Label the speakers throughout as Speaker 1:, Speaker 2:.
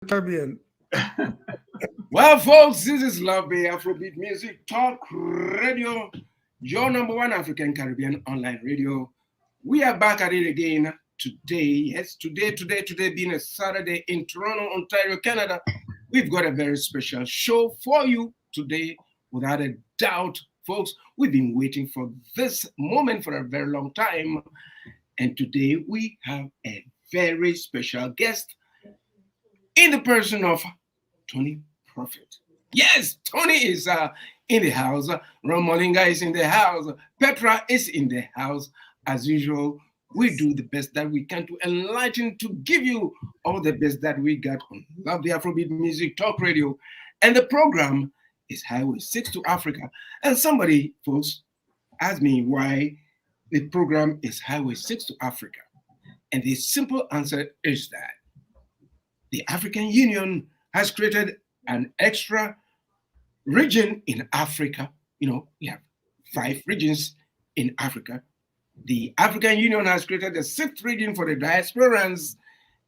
Speaker 1: Caribbean.
Speaker 2: Well, folks, this is LuvBay Afrobeat Music Talk Radio, your number one African Caribbean online radio. We are back at it again today. Yes, today being a Saturday in Toronto, Ontario, Canada. We've got a very special show for you today, without a doubt, folks. We've been waiting for this moment for a very long time. And today we have a very special guest in the person of Tony Prophit. Yes, Tony is in the house. Ron Molinga is in the house. Petra is in the house. As usual, we do the best that we can to enlighten, to give you all the best that we got on LuvBay Afrobeat Music Talk Radio. And the program is Highway 6 to Africa. And somebody, folks, asked me why the program is Highway 6 to Africa. And the simple answer is that the African Union has created an extra region in Africa. You know, we have 5 regions in Africa. The African Union has created the 6th region for the diasporans,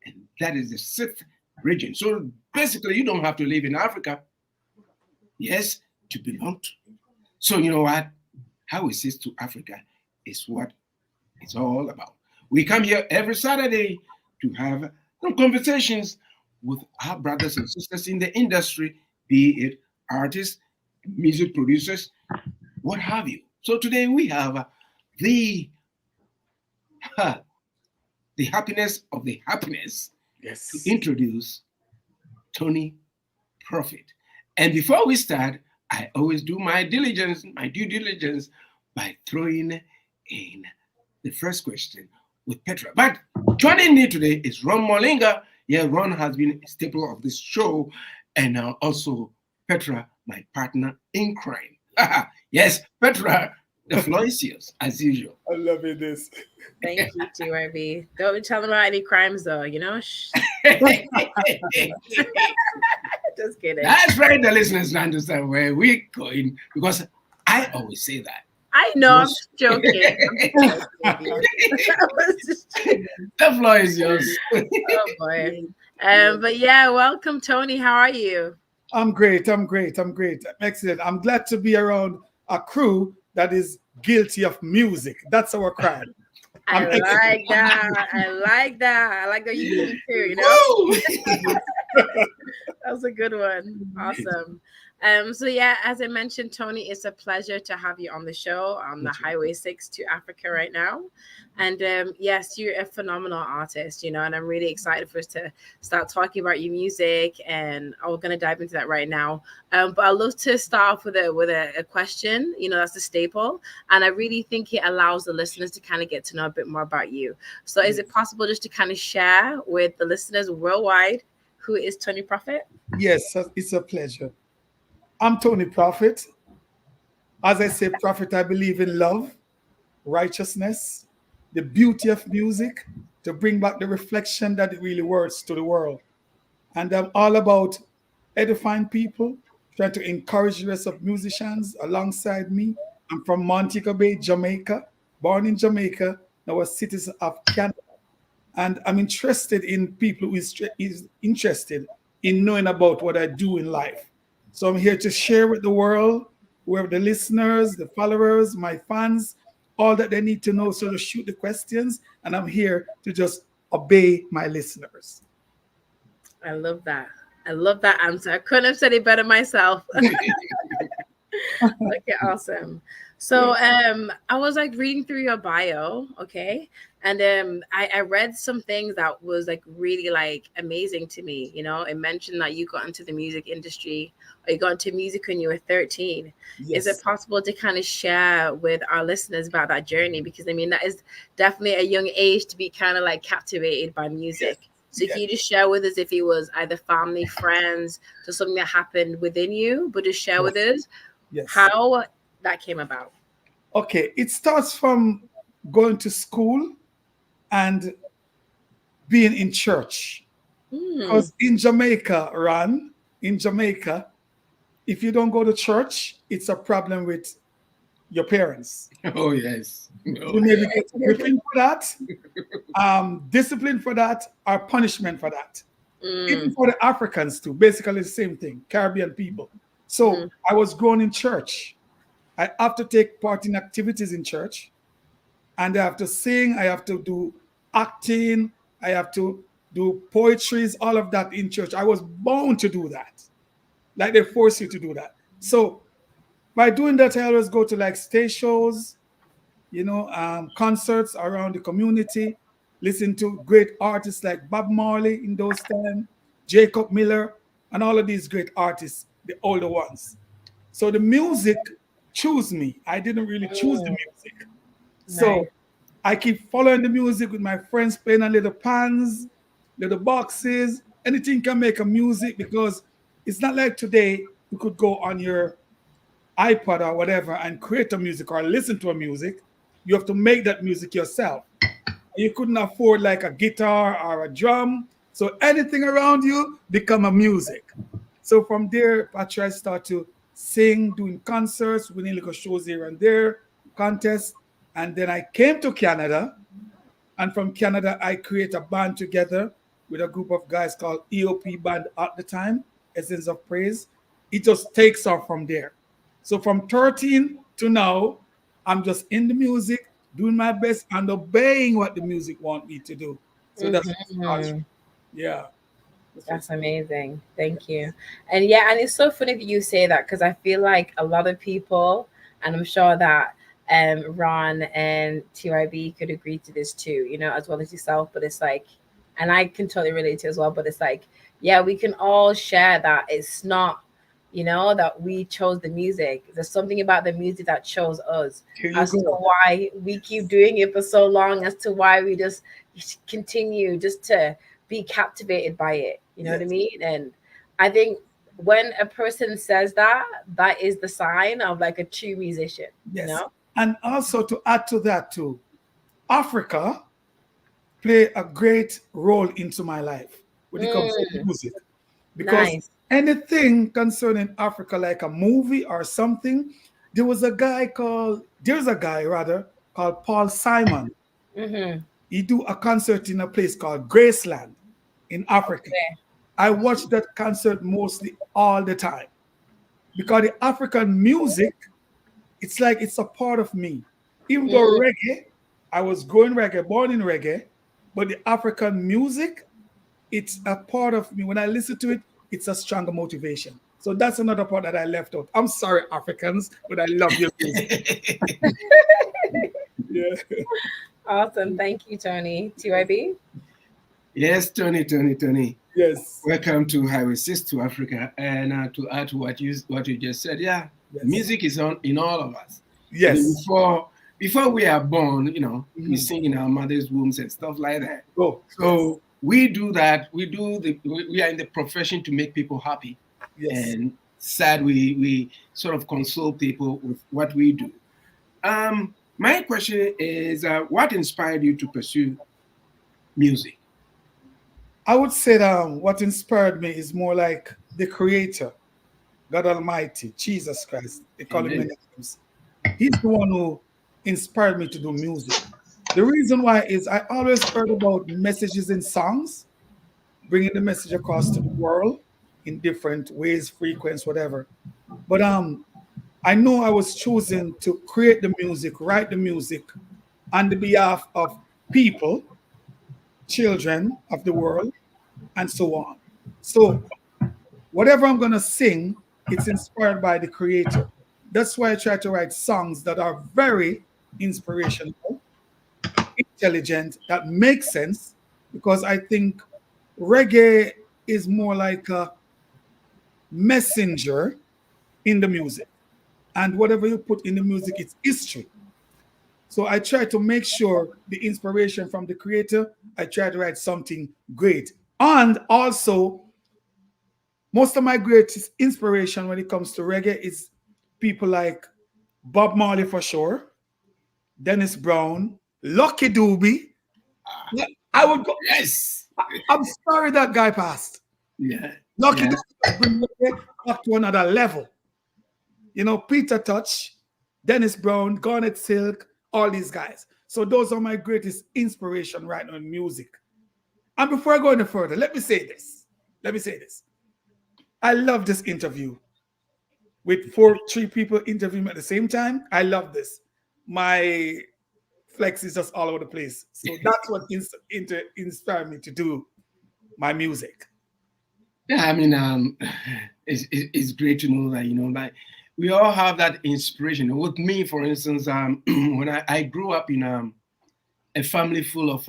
Speaker 2: and that is the 6th region. So basically, you don't have to live in Africa, yes, to belong to. So you know what? How it says to Africa is what it's all about. We come here every Saturday to have some conversations with our brothers and sisters in the industry, be it artists, music producers, what have you. So today we have the happiness of the happiness,
Speaker 1: Yes.
Speaker 2: to introduce Tony Prophit. And before we start, I always do my due diligence, by throwing in the first question with Petra. But joining me today is Ron Molinga. Yeah, Ron has been a staple of this show, and also Petra, my partner in crime. Yes, Petra, the floor is yours, as usual.
Speaker 1: I love it. This.
Speaker 3: Thank you, TYB. Don't be telling about any crimes, though, you know? Shh. Just kidding.
Speaker 2: That's right, the listeners understand where we're going, because I always say that.
Speaker 3: I know, I'm just joking. I'm just joking.
Speaker 2: The floor is yours.
Speaker 3: Oh, boy. But yeah, welcome, Tony. How are you?
Speaker 1: I'm great. I'm excellent. I'm glad to be around a crew that is guilty of music. That's our crime.
Speaker 3: I like that. I like that you do too, you know? That was a good one. Awesome. So yeah, as I mentioned, Tony, it's a pleasure to have you on the show on the Highway 6 to Africa right now. And yes, you're a phenomenal artist, you know, and I'm really excited for us to start talking about your music, and we're going to dive into that right now. But I'd love to start off with a question, you know, that's a staple. And I really think it allows the listeners to kind of get to know a bit more about you. So is it possible just to kind of share with the listeners worldwide, who is Tony Prophit?
Speaker 1: Yes, it's a pleasure. I'm Tony Prophit. As I say, Prophet, I believe in love, righteousness, the beauty of music, to bring back the reflection that it really works to the world. And I'm all about edifying people, trying to encourage the rest of musicians alongside me. I'm from Montego Bay, Jamaica, born in Jamaica, now a citizen of Canada. And I'm interested in people who is interested in knowing about what I do in life. So I'm here to share with the world, whoever the listeners, the followers, my fans, all that they need to know. So to shoot the questions, and I'm here to just obey my listeners.
Speaker 3: I love that. I love that answer. I couldn't have said it better myself. Okay, awesome. So I was like reading through your bio, okay, and I read some things that was like really like amazing to me. You know, it mentioned that you got into the music industry, or you got into music when you were 13.
Speaker 1: Yes.
Speaker 3: Is it possible to kind of share with our listeners about that journey? Because I mean, that is definitely a young age to be kind of like captivated by music.
Speaker 1: Yes.
Speaker 3: So if you just share with us if it was either family, friends, just something that happened within you, but just share with us how that came about.
Speaker 1: Okay, it starts from going to school and being in church. Because in Jamaica, if you don't go to church, it's a problem with your parents.
Speaker 2: Oh, yes.
Speaker 1: You maybe get whipping for that, discipline for that, or punishment for that. Even for the Africans too, basically the same thing, Caribbean people. So I was grown in church. I have to take part in activities in church, and I have to sing, I have to do acting, I have to do poetries, all of that in church. I was bound to do that. Like they force you to do that. So by doing that, I always go to like stage shows, concerts around the community, listen to great artists like Bob Marley in those times, Jacob Miller, and all of these great artists, the older ones. So the music chose me. I didn't really choose the music. So
Speaker 3: Nice.
Speaker 1: I keep following the music with my friends, playing on little pans, little boxes, anything can make a music because it's not like today you could go on your iPod or whatever and create a music or listen to a music. You have to make that music yourself. You couldn't afford like a guitar or a drum. So anything around you become a music. So from there, Patrick, I start to sing, doing concerts, winning little shows here and there, contests. And then I came to Canada. And from Canada, I create a band together with a group of guys called EOP Band at the time, Essence of Praise. It just takes off from there. So from 13 to now, I'm just in the music, doing my best and obeying what the music want me to do. So that's yeah.
Speaker 3: That's amazing. Thank you. And yeah, and it's so funny that you say that because I feel like a lot of people, and I'm sure that Ron and TYB could agree to this too, as well as yourself. But it's like, and I can totally relate to it as well. But it's like, yeah, we can all share that it's not, that we chose the music. There's something about the music that chose us as to why we keep doing it for so long, as to why we just continue just to be captivated by it. You know what I mean? And I think when a person says that, that is the sign of like a true musician.
Speaker 1: Yes. And also to add to that too, Africa play a great role into my life when it comes to music. Because anything concerning Africa, like a movie or something, there's a guy called Paul Simon. He do a concert in a place called Graceland in Africa.
Speaker 3: Okay.
Speaker 1: I watch that concert mostly all the time because the African music, it's like it's a part of me. Even though reggae, I was born in reggae, but the African music, it's a part of me. When I listen to it, it's a stronger motivation. So that's another part that I left out. I'm sorry, Africans, but I love your music. Yeah.
Speaker 3: Awesome. Thank you, Tony. TYB?
Speaker 2: Yes, Tony.
Speaker 1: Yes.
Speaker 2: Welcome to Highway 6 to Africa. And to add to what you just said, music is in all of us.
Speaker 1: Yes.
Speaker 2: Before we are born, we sing in our mother's wombs and stuff like that.
Speaker 1: Oh,
Speaker 2: so we do that. We are in the profession to make people happy.
Speaker 1: Yes.
Speaker 2: And sad, we sort of console people with what we do. My question is, what inspired you to pursue music?
Speaker 1: I would say that what inspired me is more like the Creator, God Almighty, Jesus Christ. They call him many names. He's the one who inspired me to do music. The reason why is I always heard about messages in songs, bringing the message across to the world in different ways, frequency, whatever. But I know I was chosen to create the music, write the music on the behalf of people, children of the world, and so on. So whatever I'm going to sing, it's inspired by the Creator. That's why I try to write songs that are very inspirational, intelligent, that make sense, because I think reggae is more like a messenger in the music. And whatever you put in the music, it's history. So I try to make sure the inspiration from the Creator, I try to write something great. And also, most of my greatest inspiration when it comes to reggae is people like Bob Marley for sure, Dennis Brown, Lucky Dube. I would go.
Speaker 2: Yes.
Speaker 1: I'm sorry that guy passed.
Speaker 2: Yeah.
Speaker 1: Lucky Dube bring reggae up to another level. Peter Touch, Dennis Brown, Garnet Silk, all these guys. So those are my greatest inspiration right now in music. And before I go any further, let me say this. let me say this. I love this interview with three people interviewing at the same time. I love this. My flex is just all over the place. So that's what inspired me to do my music.
Speaker 2: Yeah, I mean, it's great to know that, like we all have that inspiration. With me, for instance, when I grew up in a family full of,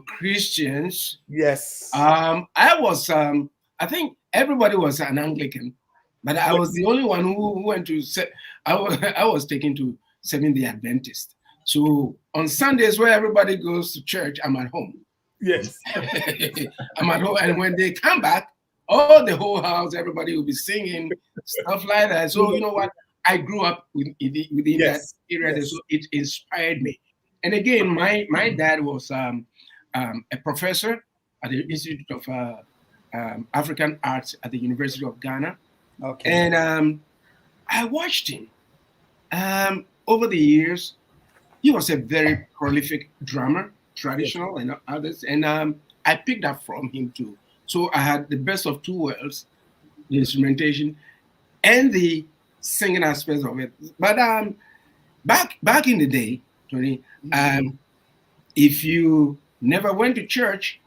Speaker 2: Christians,
Speaker 1: Yes.
Speaker 2: I was, I think everybody was an Anglican, but I was the only one who went to, I was taken to Seventh-day Adventist. So on Sundays where everybody goes to church, I'm at home.
Speaker 1: Yes.
Speaker 2: I'm at home. And when they come back, oh, the whole house, everybody will be singing, stuff like that. So, you know what? I grew up within that area, so it inspired me. And again, my dad was a professor at the Institute of African Arts at the University of Ghana.
Speaker 1: Okay.
Speaker 2: And I watched him over the years. He was a very prolific drummer, traditional and others. And I picked up from him too. So I had the best of two worlds, the instrumentation and the singing aspects of it. But back in the day, Tony, if you never went to church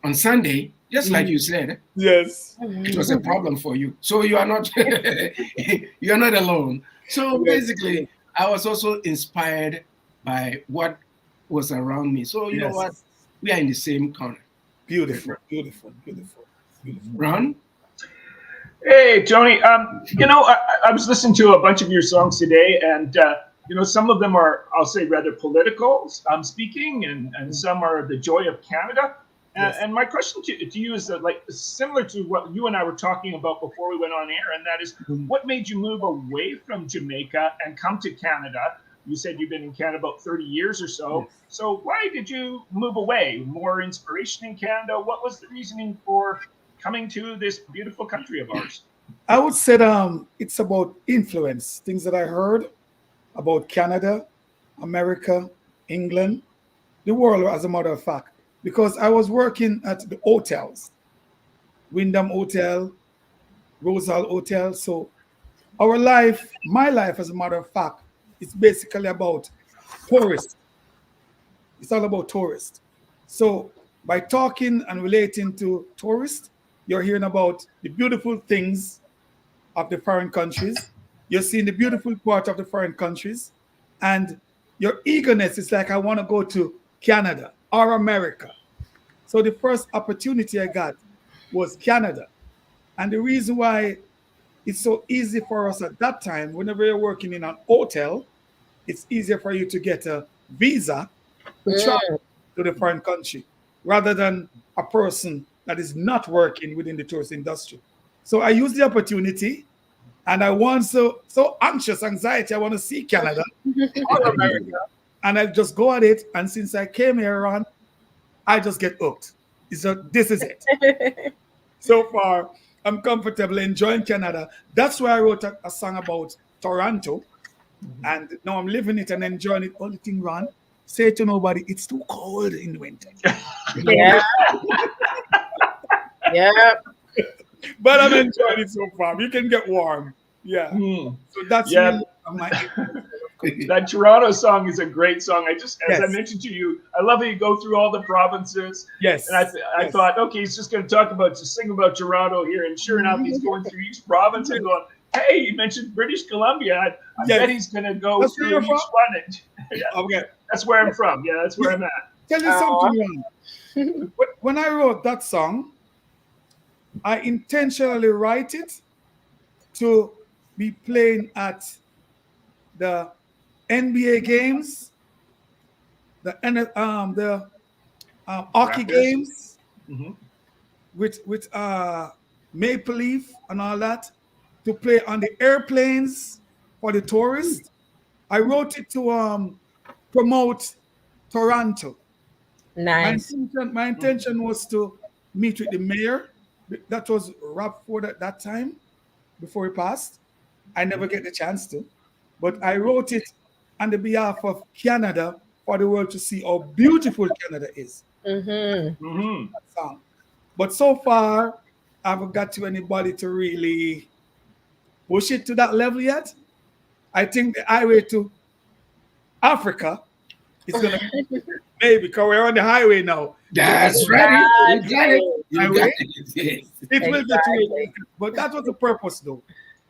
Speaker 2: on Sunday, just like you said,
Speaker 1: yes,
Speaker 2: it was a problem for you. So you are not you are not alone. So basically, I was also inspired by what was around me. So you know what? We are in the same corner.
Speaker 1: Beautiful.
Speaker 2: Ron?
Speaker 4: Hey, Tony. I was listening to a bunch of your songs today, and some of them are, I'll say, rather political, speaking, and some are the joy of Canada. And my question to you is that, like, similar to what you and I were talking about before we went on air, and that is, what made you move away from Jamaica and come to Canada? You said you've been in Canada about 30 years or so. Yes. So why did you move away? More inspiration in Canada? What was the reasoning for coming to this beautiful country of ours?
Speaker 1: I would say it's about influence, things that I heard about Canada, America, England, the world, as a matter of fact. Because I was working at the hotels, Wyndham Hotel, Rosal Hotel. So our life, my life, as a matter of fact, it's basically about tourists. It's all about tourists. So by talking and relating to tourists, you're hearing about the beautiful things of the foreign countries. You're seeing the beautiful part of the foreign countries. And your eagerness is like, I want to go to Canada or America. So the first opportunity I got was Canada. And the reason why it's so easy for us at that time, whenever you're working in an hotel, it's easier for you to get a visa to travel to the foreign country rather than a person that is not working within the tourist industry. So I used the opportunity, and I want so anxiety. I want to see Canada or America, and I just go at it. And since I came here, Ron, I just get hooked. This is it. So far, I'm comfortable enjoying Canada. That's why I wrote a song about Toronto. And now I'm living it and enjoying it. Only thing, Ron, say to nobody, it's too cold in the winter.
Speaker 3: Yeah. Yeah.
Speaker 1: But I'm enjoying it so far. You can get warm. Yeah. So that's really my
Speaker 4: that Toronto song is a great song. As I mentioned to you, I love how you go through all the provinces.
Speaker 1: Yes.
Speaker 4: And I thought, okay, he's just going to sing about Toronto here. And sure enough, he's going through each province and going, hey, you mentioned British Columbia. I bet he's going to go through each one. Okay. That's where I'm from. Yeah, that's where I'm at.
Speaker 1: Tell you something, Ron. When I wrote that song, I intentionally write it to be playing at the NBA games, the hockey games, with Maple Leaf and all that, to play on the airplanes for the tourists. I wrote it to promote Toronto.
Speaker 3: Nice.
Speaker 1: My intention was to meet with the mayor. That was Rob Ford at that time, before he passed. I never get the chance to. But I wrote it on the behalf of Canada for the world to see how beautiful Canada is. That song. But so far, I haven't got to anybody to really push it to that level yet. I think the highway to Africa is gonna maybe because we're on the highway now.
Speaker 2: That's right. You got it. You
Speaker 1: Highway,
Speaker 2: got it. Yes.
Speaker 1: it will get to
Speaker 3: Exactly.
Speaker 1: it. But that was the purpose though.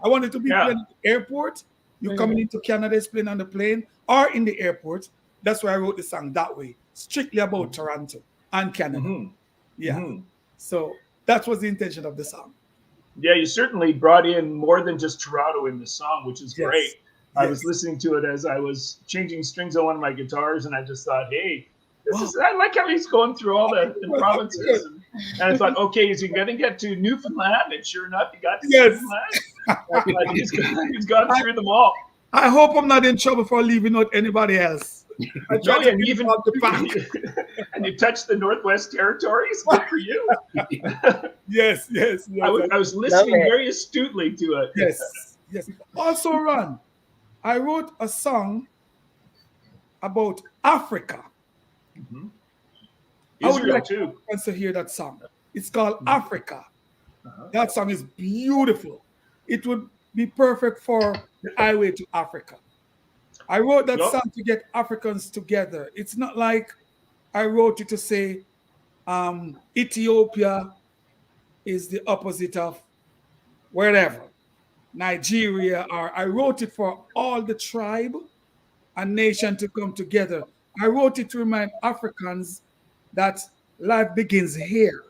Speaker 1: I wanted to be
Speaker 4: Yeah.
Speaker 1: playing at the airport. You coming into Canada is playing on the plane or in the airport. That's why I wrote the song that way, strictly about Toronto and Canada.
Speaker 4: Mhm.
Speaker 1: Yeah.
Speaker 4: Mhm.
Speaker 1: So that was the intention of the song.
Speaker 4: Yeah, you certainly brought in more than just Toronto in the song, which is
Speaker 1: Yes.
Speaker 4: great. I was
Speaker 1: Yes.
Speaker 4: listening to it as I was changing strings on one of my guitars, and I just thought, hey,
Speaker 1: Wow.
Speaker 4: I like how he's going through all the provinces. And I thought, okay, is he going to get to Newfoundland? And sure enough, he got to
Speaker 1: Yes.
Speaker 4: Newfoundland. He's gone through them all.
Speaker 1: I hope I'm not in trouble for leaving out anybody else. I
Speaker 4: No,
Speaker 1: tried to
Speaker 4: and
Speaker 1: keep
Speaker 4: even
Speaker 1: up the pack.
Speaker 4: and you touched the Northwest Territories. Good for you.
Speaker 1: Yes, yes, yes.
Speaker 4: I was listening
Speaker 3: it.
Speaker 4: very astutely to it.
Speaker 1: Yes, yes. Also, Ron, I wrote a song about Africa.
Speaker 4: Mhm.
Speaker 1: I would
Speaker 4: Israel
Speaker 1: like
Speaker 4: too.
Speaker 1: friends to hear that song. It's called Africa.
Speaker 4: Uh-huh.
Speaker 1: That song is beautiful. It would be perfect for the highway to Africa. I wrote that
Speaker 4: Yep.
Speaker 1: song to get Africans together. It's not like I wrote it to say Ethiopia is the opposite of wherever, Nigeria, or I wrote it for all the tribe and nation to come together. I wrote it to remind Africans that life begins here.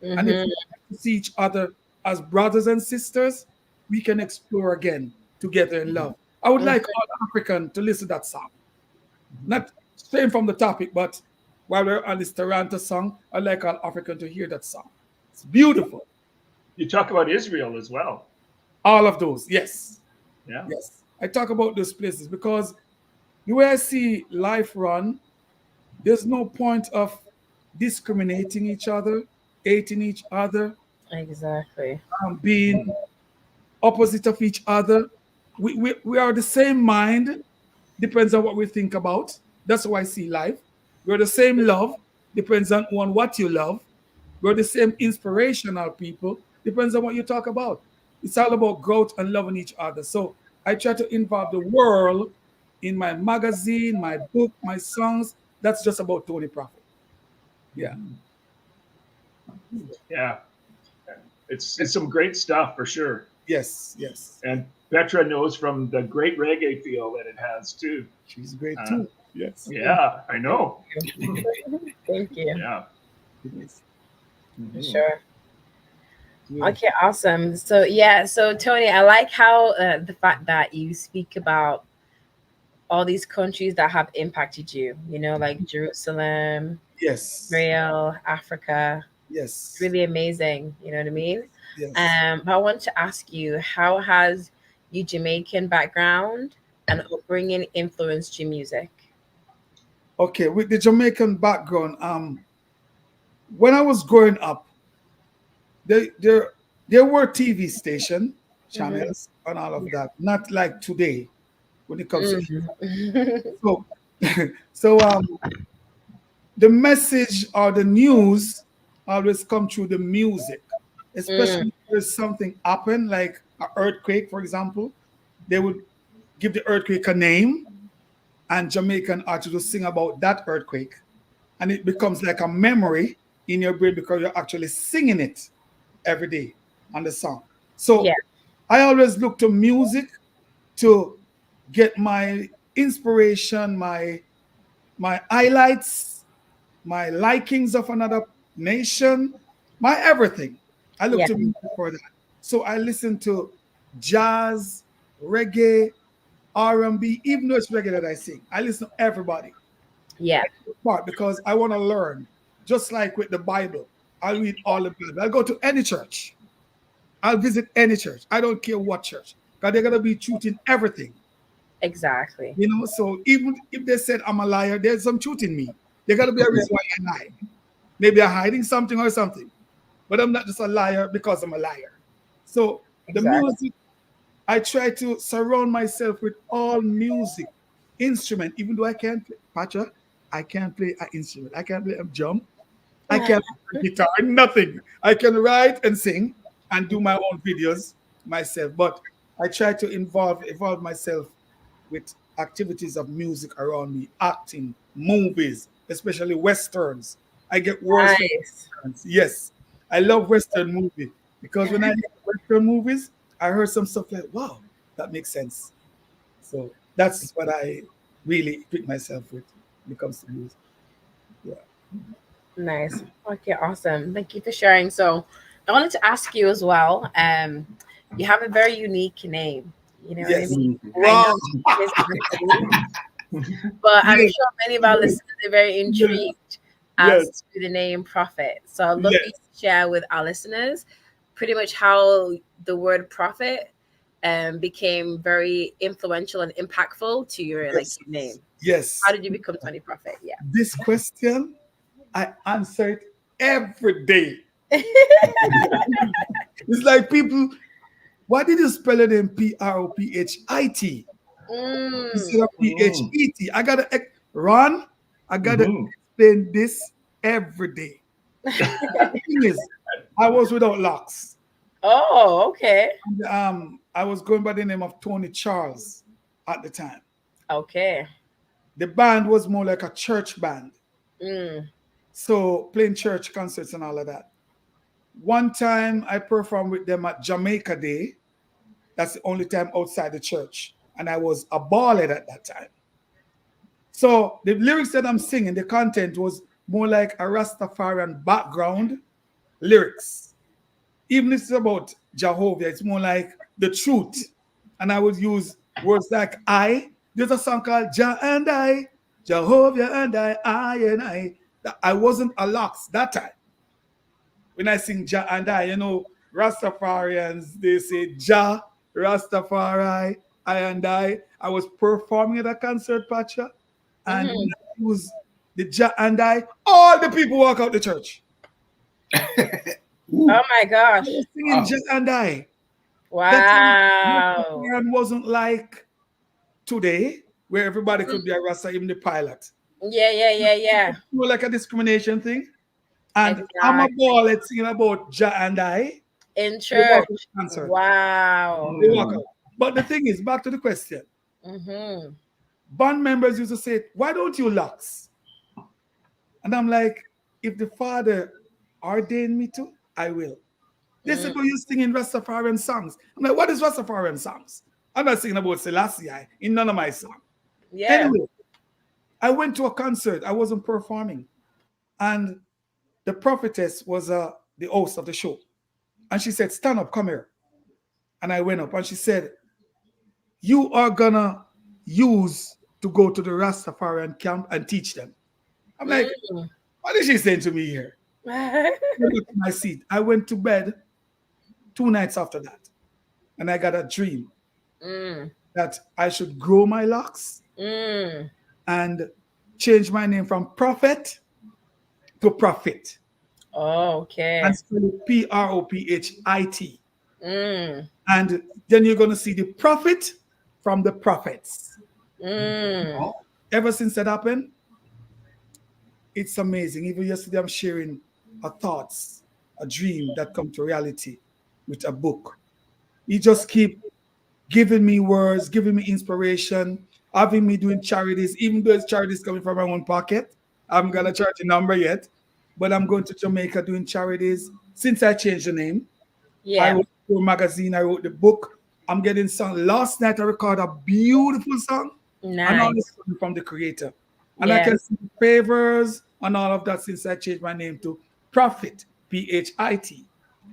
Speaker 1: And if we have to see each other as brothers and sisters, we can explore again together in love. I would like all African to listen to that song. Not straight from the topic, but while we're on this Toronto song, I'd like all African to hear that song. It's beautiful.
Speaker 4: You talk about Israel as well.
Speaker 1: All of those, yes.
Speaker 4: Yeah.
Speaker 1: Yes. I talk about those places because the way I see life run, there's no point of discriminating each other, hating each other,
Speaker 3: Exactly.
Speaker 1: being opposite of each other. We are the same mind, depends on what we think about. That's how I see life. We're the same love, depends on what you love. We're the same inspirational people, depends on what you talk about. It's all about growth and loving each other. So I try to involve the world in my magazine, my book, my songs. That's just about Tony Prophet. Yeah.
Speaker 4: Yeah. It's some great stuff for sure.
Speaker 1: Yes, yes.
Speaker 4: And Petra knows from the great reggae feel that it has too.
Speaker 1: She's great too. Yes.
Speaker 4: Yeah, I know.
Speaker 3: Thank you.
Speaker 4: Yeah.
Speaker 1: Yes.
Speaker 3: For sure.
Speaker 1: Yeah.
Speaker 3: Okay, awesome. So yeah, so Tony, I like how the fact that you speak about all these countries that have impacted you. You know, like Jerusalem,
Speaker 1: Yes.
Speaker 3: Israel, Africa.
Speaker 1: Yes.
Speaker 3: Really amazing. You know what I mean?
Speaker 1: Yes.
Speaker 3: But I want to ask you, how has your Jamaican background and upbringing influenced your music?
Speaker 1: Okay, with the Jamaican background, when I was growing up, there were TV station channels and all of that. Not like today when it comes to so so the message or the news always come through the music, especially if there's something happen like an earthquake, for example. They would give the earthquake a name, and Jamaican artists will sing about that earthquake, and it becomes like a memory in your brain because you're actually singing it every day on the song. So
Speaker 3: Yeah.
Speaker 1: I always look to music to get my inspiration, my highlights, my likings of another nation, my everything. I look
Speaker 3: Yeah.
Speaker 1: to music for that. So I listen to jazz, reggae, R&B, even though it's reggae that I sing. I listen to everybody.
Speaker 3: Yeah.
Speaker 1: Part because I want to learn. Just like with the Bible, I'll read all the Bible. I'll go to any church. I'll visit any church. I don't care what church, because they're gonna be truth in everything.
Speaker 3: Exactly.
Speaker 1: You know, so even if they said I'm a liar, there's some truth in me. There gotta be a reason why I lie. Maybe I'm hiding something or something, but I'm not just a liar because I'm a liar. So the
Speaker 3: Exactly.
Speaker 1: music, I try to surround myself with all music instrument, even though I can't play Pacha, I can't play an instrument. I can't play a drum. I can't play guitar, nothing. I can write and sing and do my own videos myself. But I try to evolve myself with activities of music around me, acting, movies, especially westerns. I get worse from
Speaker 3: Nice.
Speaker 1: westerns. Yes, I love western movie because when I hear western movies, I heard some stuff like, wow, that makes sense. So that's what I really pick myself with when it comes to music. Yeah.
Speaker 3: Nice. Okay, awesome. Thank you for sharing. So I wanted to ask you as well. You have a very unique name. You know what I
Speaker 1: Yes.
Speaker 3: mean? I
Speaker 1: Wow.
Speaker 3: know it is Anthony, but I'm
Speaker 1: Yes.
Speaker 3: sure many of our listeners are very intrigued as
Speaker 1: Yes.
Speaker 3: to the name Prophet. So I'd love
Speaker 1: Yes.
Speaker 3: you to share with our listeners pretty much how the word prophet became very influential and impactful to your like
Speaker 1: Yes.
Speaker 3: your name.
Speaker 1: Yes.
Speaker 3: How did you become Tony Prophet? Yeah.
Speaker 1: This question, I answer it every day. It's like people, why did you spell it in Prophit instead of Phet? I gotta Ron, I gotta explain this every day. The thing is, I was without locks.
Speaker 3: Oh, okay.
Speaker 1: I was going by the name of Tony Charles at the time.
Speaker 3: Okay.
Speaker 1: The band was more like a church band.
Speaker 3: Mm.
Speaker 1: So playing church concerts and all of that. One time I performed with them at Jamaica Day. That's the only time outside the church. And I was a ballad at that time. So the lyrics that I'm singing, the content was more like a Rastafarian background lyrics. Even if it's about Jehovah, it's more like the truth. And I would use words like I. There's a song called Jah and I, Jehovah and I and I. I wasn't a lox that time. When I sing Jah and I, Rastafarians, they say Jah, Rastafari, I and I. I was performing at a concert, Pacha, and when I use the Jah and I, all the people walk out the church.
Speaker 3: Oh my gosh.
Speaker 1: I was singing Jah and I. That
Speaker 3: Wow.
Speaker 1: time wasn't like today, where everybody could be a Rasta, even the pilot.
Speaker 3: Yeah.
Speaker 1: More like a discrimination thing. And I'm a
Speaker 3: Exactly.
Speaker 1: ball at singing about Jah and I.
Speaker 3: In
Speaker 1: They walk
Speaker 3: church.
Speaker 1: out the concert.
Speaker 3: Wow.
Speaker 1: They walk out. But the thing is, back to the question.
Speaker 3: Mm-hmm.
Speaker 1: Band members used to say, why don't you locks? And I'm like, if the Father ordained me to, I will. They said, but you're singing Rastafarian songs. I'm like, what is Rastafarian songs? I'm not singing about Selassie in none of my songs.
Speaker 3: Yeah.
Speaker 1: Anyway, I went to a concert. I wasn't performing. And the prophetess was the host of the show. And she said, stand up, come here. And I went up and she said, you are gonna use to go to the Rastafarian camp and teach them. I'm like, what is she saying to me here? I went to my seat. I went to bed 2 nights after that. And I got a dream that I should grow my locks and change my name from Prophet to Prophit.
Speaker 3: Oh, okay.
Speaker 1: And spell it Prophit. And then you're going to see the prophet from the prophets. Ever since that happened, it's amazing. Even yesterday, I'm sharing a thoughts, a dream that come to reality with a book. He just keep giving me words, giving me inspiration, having me doing charities, even though it's charities coming from my own pocket. I haven't got a charity number yet, but I'm going to Jamaica doing charities since I changed the name. I wrote a magazine, I wrote the book. I'm getting song. Last night I recorded a beautiful song.
Speaker 3: Nice.
Speaker 1: And all this coming from the creator. And I can see favors and all of that since I changed my name to Prophit, Phit.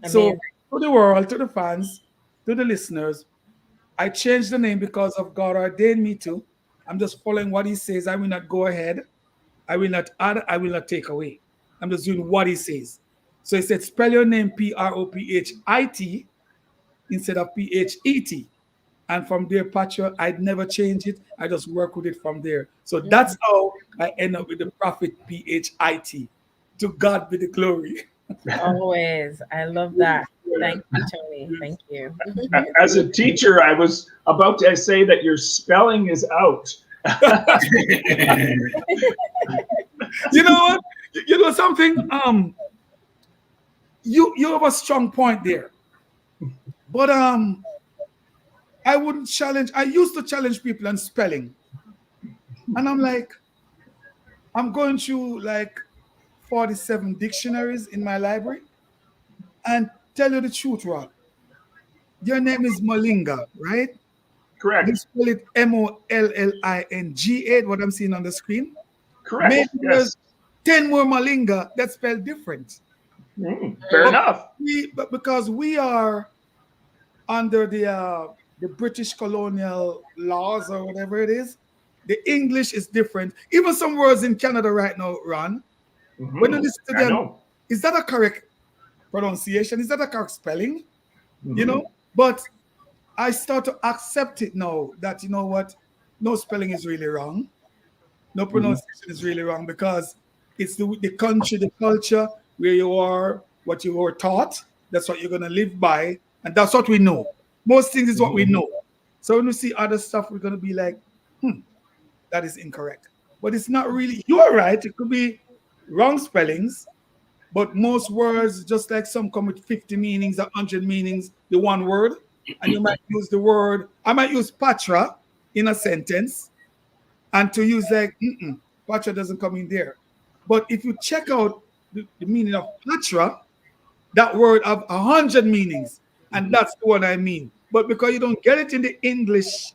Speaker 1: So to the world, to the fans, to the listeners, I changed the name because of God ordained me to. I'm just following what he says. I will not go ahead. I will not add. I will not take away. I'm just doing what he says. So he said, spell your name Prophit instead of Phet. And from there, Pacha, I'd never change it. I just work with it from there. So that's how I end up with the Prophet Phit. To God be the glory.
Speaker 3: Always. I love that. Thank you, Tony. Thank you.
Speaker 4: As a teacher, I was about to say that your spelling is out.
Speaker 1: You know what? You know something? You have a strong point there, but I wouldn't challenge. I used to challenge people on spelling, and I'm like, I'm going through like 47 dictionaries in my library, and tell you the truth, Rod. Your name is Molinga, right? You
Speaker 4: Correct.
Speaker 1: spell it Mollinga, what I'm seeing on the screen. Maybe
Speaker 4: Correct.
Speaker 1: there's
Speaker 4: Yes.
Speaker 1: 10 more Molinga that spell different.
Speaker 4: Fair
Speaker 1: But,
Speaker 4: enough.
Speaker 1: but because we are under the British colonial laws or whatever it is, the English is different. Even some words in Canada right now, Ron, when you listen to
Speaker 4: I
Speaker 1: them,
Speaker 4: know.
Speaker 1: is that a correct pronunciation? Is that a correct spelling? You
Speaker 4: Mhm.
Speaker 1: know? But I start to accept it now that, you know what, no spelling is really wrong. No
Speaker 4: Mhm.
Speaker 1: pronunciation is really wrong because it's the country, the culture, where you are, what you were taught. That's what you're going to live by. And that's what we know. Most things is what we
Speaker 4: Mhm.
Speaker 1: know. So when we see other stuff, we're going to be like, that is incorrect. But it's not really, you're right. It could be wrong spellings, but most words, just like some come with 50 meanings, 100 meanings, the one word. And you might use the word, I might use patra in a sentence, and to use like, patra doesn't come in there. But if you check out the meaning of patra, that word have 100 meanings, and
Speaker 4: Mhm.
Speaker 1: that's the one I mean. But because you don't get it in the English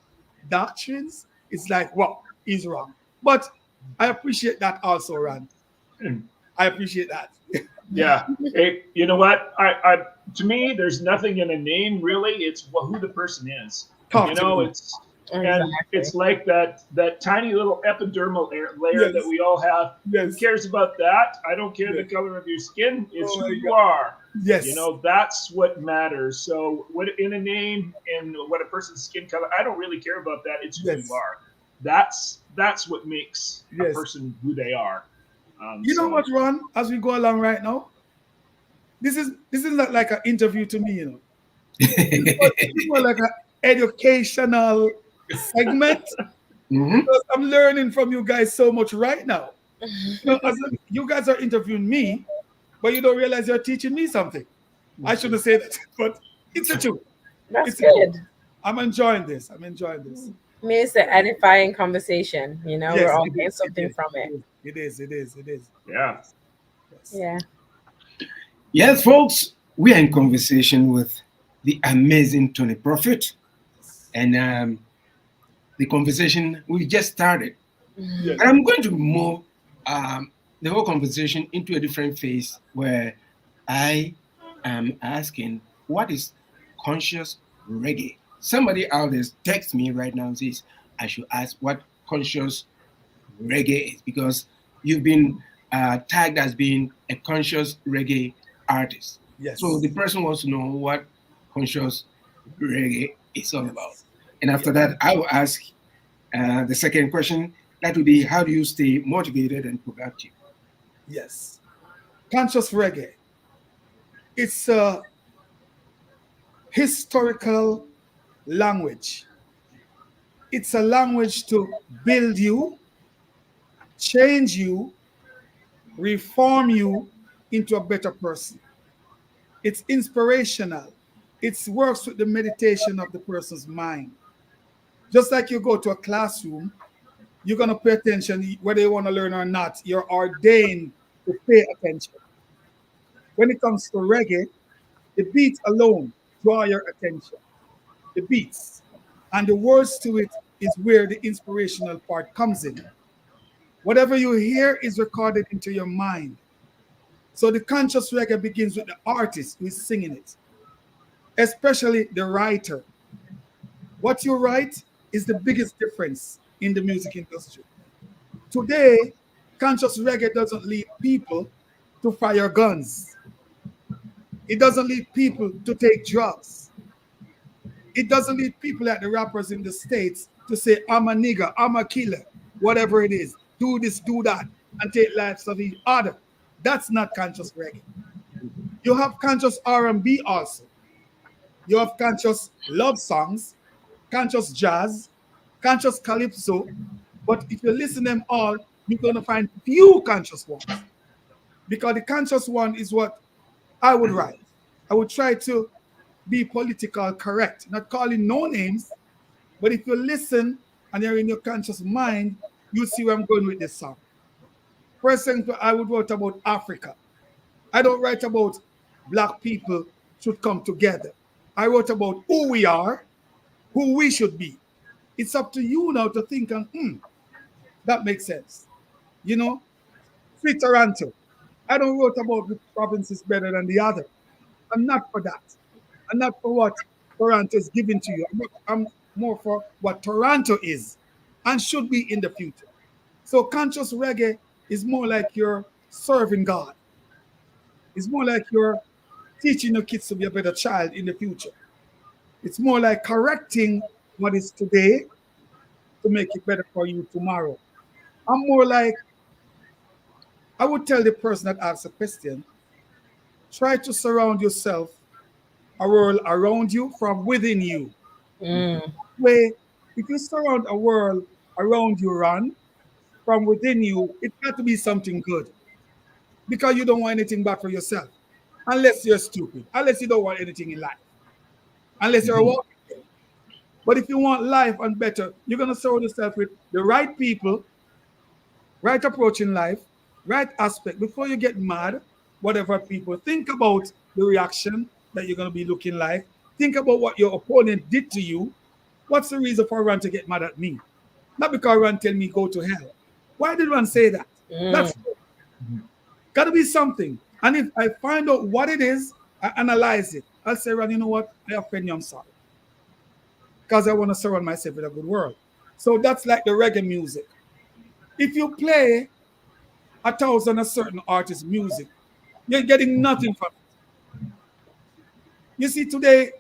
Speaker 1: doctrines, it's like, well, he's wrong. But I appreciate that also, Ran.
Speaker 4: Mm.
Speaker 1: I appreciate that.
Speaker 4: Yeah. Hey, you know what? To me, there's nothing in a name really. It's who the person is.
Speaker 1: Talk to me.
Speaker 4: It's and
Speaker 3: Exactly.
Speaker 4: it's like that tiny little epidermal layer that
Speaker 1: Yes,
Speaker 4: we all have. Who
Speaker 1: yes,
Speaker 4: cares about that? I don't care the
Speaker 1: yes.
Speaker 4: color of your skin. It's
Speaker 1: Oh
Speaker 4: who
Speaker 1: my
Speaker 4: you
Speaker 1: God.
Speaker 4: are.
Speaker 1: Yes,
Speaker 4: That's what matters. So what in a name and what a person's skin color, I don't really care about that. It's who you
Speaker 1: yes,
Speaker 4: are. That's what makes a
Speaker 1: yes.
Speaker 4: person who they are.
Speaker 1: You know what, Ron? As we go along right now, this is not like an interview to me, you know. This is more like an educational segment
Speaker 2: Mhm.
Speaker 1: because I'm learning from you guys so much right now. You guys are interviewing me, but you don't realize you're teaching me something. I shouldn't say that, but it's the truth.
Speaker 3: That's
Speaker 1: It's the truth.
Speaker 3: good.
Speaker 1: I'm enjoying this. I'm enjoying this.
Speaker 3: I mean, it's an edifying conversation. We're
Speaker 1: Yes,
Speaker 3: all
Speaker 1: it
Speaker 3: getting
Speaker 1: is. It
Speaker 3: something
Speaker 1: is.
Speaker 3: from it.
Speaker 1: It is. It is. It is. It is.
Speaker 4: Yeah.
Speaker 1: Yes.
Speaker 3: Yeah.
Speaker 2: Yes, folks, we are in conversation with the amazing Tony Prophet,
Speaker 1: Yes.
Speaker 2: and the conversation we just started.
Speaker 1: Yes.
Speaker 2: And I'm going to move the whole conversation into a different phase where I am asking, what is conscious reggae? Somebody out there text me right now and says I should ask what conscious reggae is because you've been tagged as being a conscious reggae artist. So the
Speaker 1: Yes.
Speaker 2: person wants to know what conscious reggae is all about.
Speaker 1: Yes.
Speaker 2: And after
Speaker 1: Yes.
Speaker 2: that, I will ask the second question. That would be, how do you stay motivated and productive?
Speaker 1: Yes. Conscious reggae. It's a historical language. It's a language to build you, change you, reform you into a better person. It's inspirational. It works with the meditation of the person's mind. Just like you go to a classroom, you're going to pay attention whether you want to learn or not. You're ordained to pay attention. When it comes to reggae, the beats alone draw your attention. The beats. And the words to it is where the inspirational part comes in. Whatever you hear is recorded into your mind. So the conscious reggae begins with the artist who is singing it, especially the writer. What you write is the biggest difference in the music industry. Today, conscious reggae doesn't lead people to fire guns. It doesn't lead people to take drugs. It doesn't lead people like the rappers in the States to say, I'm a nigger, I'm a killer, whatever it is. Do this, do that, and take lives of each other. That's not conscious reggae. You have conscious R&B also. You have conscious love songs, conscious jazz, conscious calypso. But if you listen them all, you're going to find few conscious ones. Because the conscious one is what I would write. I would try to be political correct, not calling no names, but if you listen and you're in your conscious mind, you see where I'm going with this song. For example, I would write about Africa. I don't write about black people should come together. I wrote about who we are, who we should be. It's up to you now to think and that makes sense. You know, free Toronto. I don't wrote about which province is better than the other. I'm not for that. I'm not for what Toronto is giving to you. I'm more for what Toronto is and should be in the future. So conscious reggae is more like you're serving God. It's more like you're teaching your kids to be a better child in the future. It's more like correcting what is today to make it better for you tomorrow. I'm more like, I would tell the person that asks a question, try to surround yourself a world around you from within you. Where if you surround a world around you, run from within you, it's got to be something good. Because you don't want anything bad for yourself. Unless you're stupid. Unless you don't want anything in life. Unless you're a walking. But if you want life and better, you're going to surround yourself with the right people, right approach in life, right aspect. Before you get mad, whatever people, think about the reaction that you're going to be looking like. Think about what your opponent did to you. What's the reason for Ron to get mad at me? Not because Ron tell me go to hell. Why did Ron say that? That's got to be something. And if I find out what it is, I analyze it. I'll say, Ron, you know what? I offend you, I'm sorry. Because I want to surround myself with a good world. So that's like the reggae music. If you play 1,000 a certain artist's music, you're getting nothing from it. You see, today,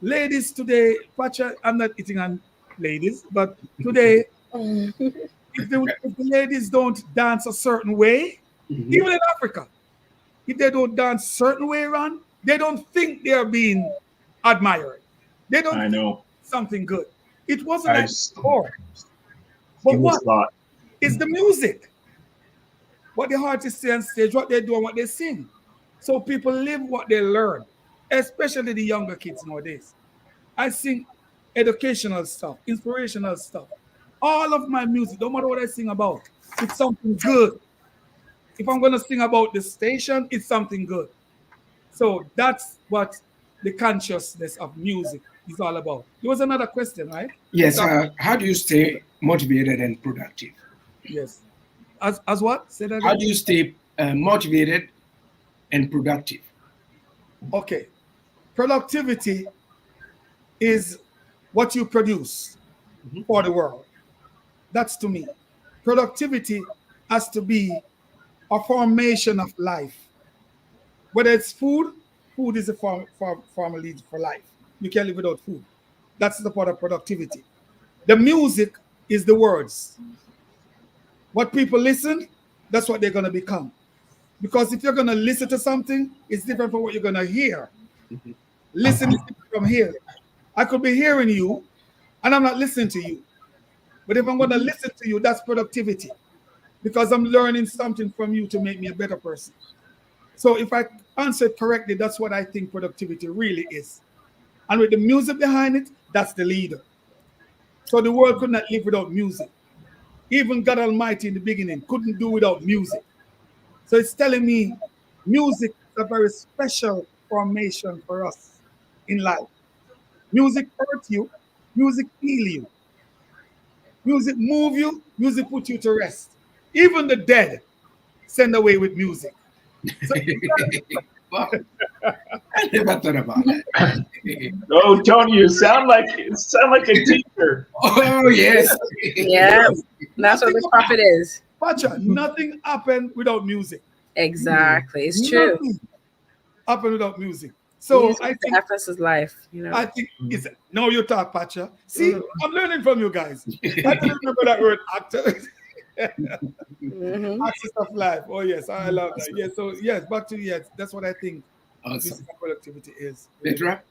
Speaker 1: ladies today, Pacha, I'm not eating on ladies, but today, if the ladies don't dance a certain way, even in Africa, if they don't dance a certain way around, they don't think they're being admired. They don't
Speaker 4: I know.
Speaker 1: Something good. It wasn't like before. But what is the music? What the artists say on stage, what they do and what they sing. So people live what they learn, especially the younger kids nowadays. I sing educational stuff, inspirational stuff. All of my music, no matter what I sing about, it's something good. If I'm going to sing about the station, it's something good. So that's what the consciousness of music is all about. There was another question, right?
Speaker 2: Yes. How do you stay motivated and productive?
Speaker 1: Yes. As what? Say that again.
Speaker 2: How do you stay motivated and productive?
Speaker 1: Okay. Productivity is what you produce for the world. That's to me. Productivity has to be a formation of life. Whether it's food, food is a form for life. You can't live without food. That's the part of productivity. The music is the words. What people listen, that's what they're going to become. Because if you're going to listen to something, it's different from what you're going to hear. Listen is different from hearing. I could be hearing you, and I'm not listening to you. But if I'm going to listen to you, that's productivity. Because I'm learning something from you to make me a better person. So if I answer it correctly, that's what I think productivity really is. And with the music behind it, that's the leader. So the world could not live without music. Even God Almighty in the beginning couldn't do without music. So it's telling me music is a very special formation for us in life. Music hurt you, music heal you. Music move you, music put you to rest. Even the dead send away with music. So
Speaker 2: Wow. I never thought about that.
Speaker 4: Oh, Tony, you sound like a teacher.
Speaker 2: Oh yes.
Speaker 3: Yeah, that's what the prophet is.
Speaker 1: Pacha, nothing happened without music.
Speaker 3: Exactly, it's true.
Speaker 1: Nothing happened without music. So
Speaker 3: Music
Speaker 1: I
Speaker 3: is
Speaker 1: think
Speaker 3: the essence of life, you know.
Speaker 1: I think it's no you talk, Pacha. See, I'm learning from you guys. I didn't remember that word actor. Access of life. Oh yes, I love that. Yes, so yes, back to yes, that's what I think
Speaker 2: Awesome.
Speaker 1: productivity is.
Speaker 2: Petra?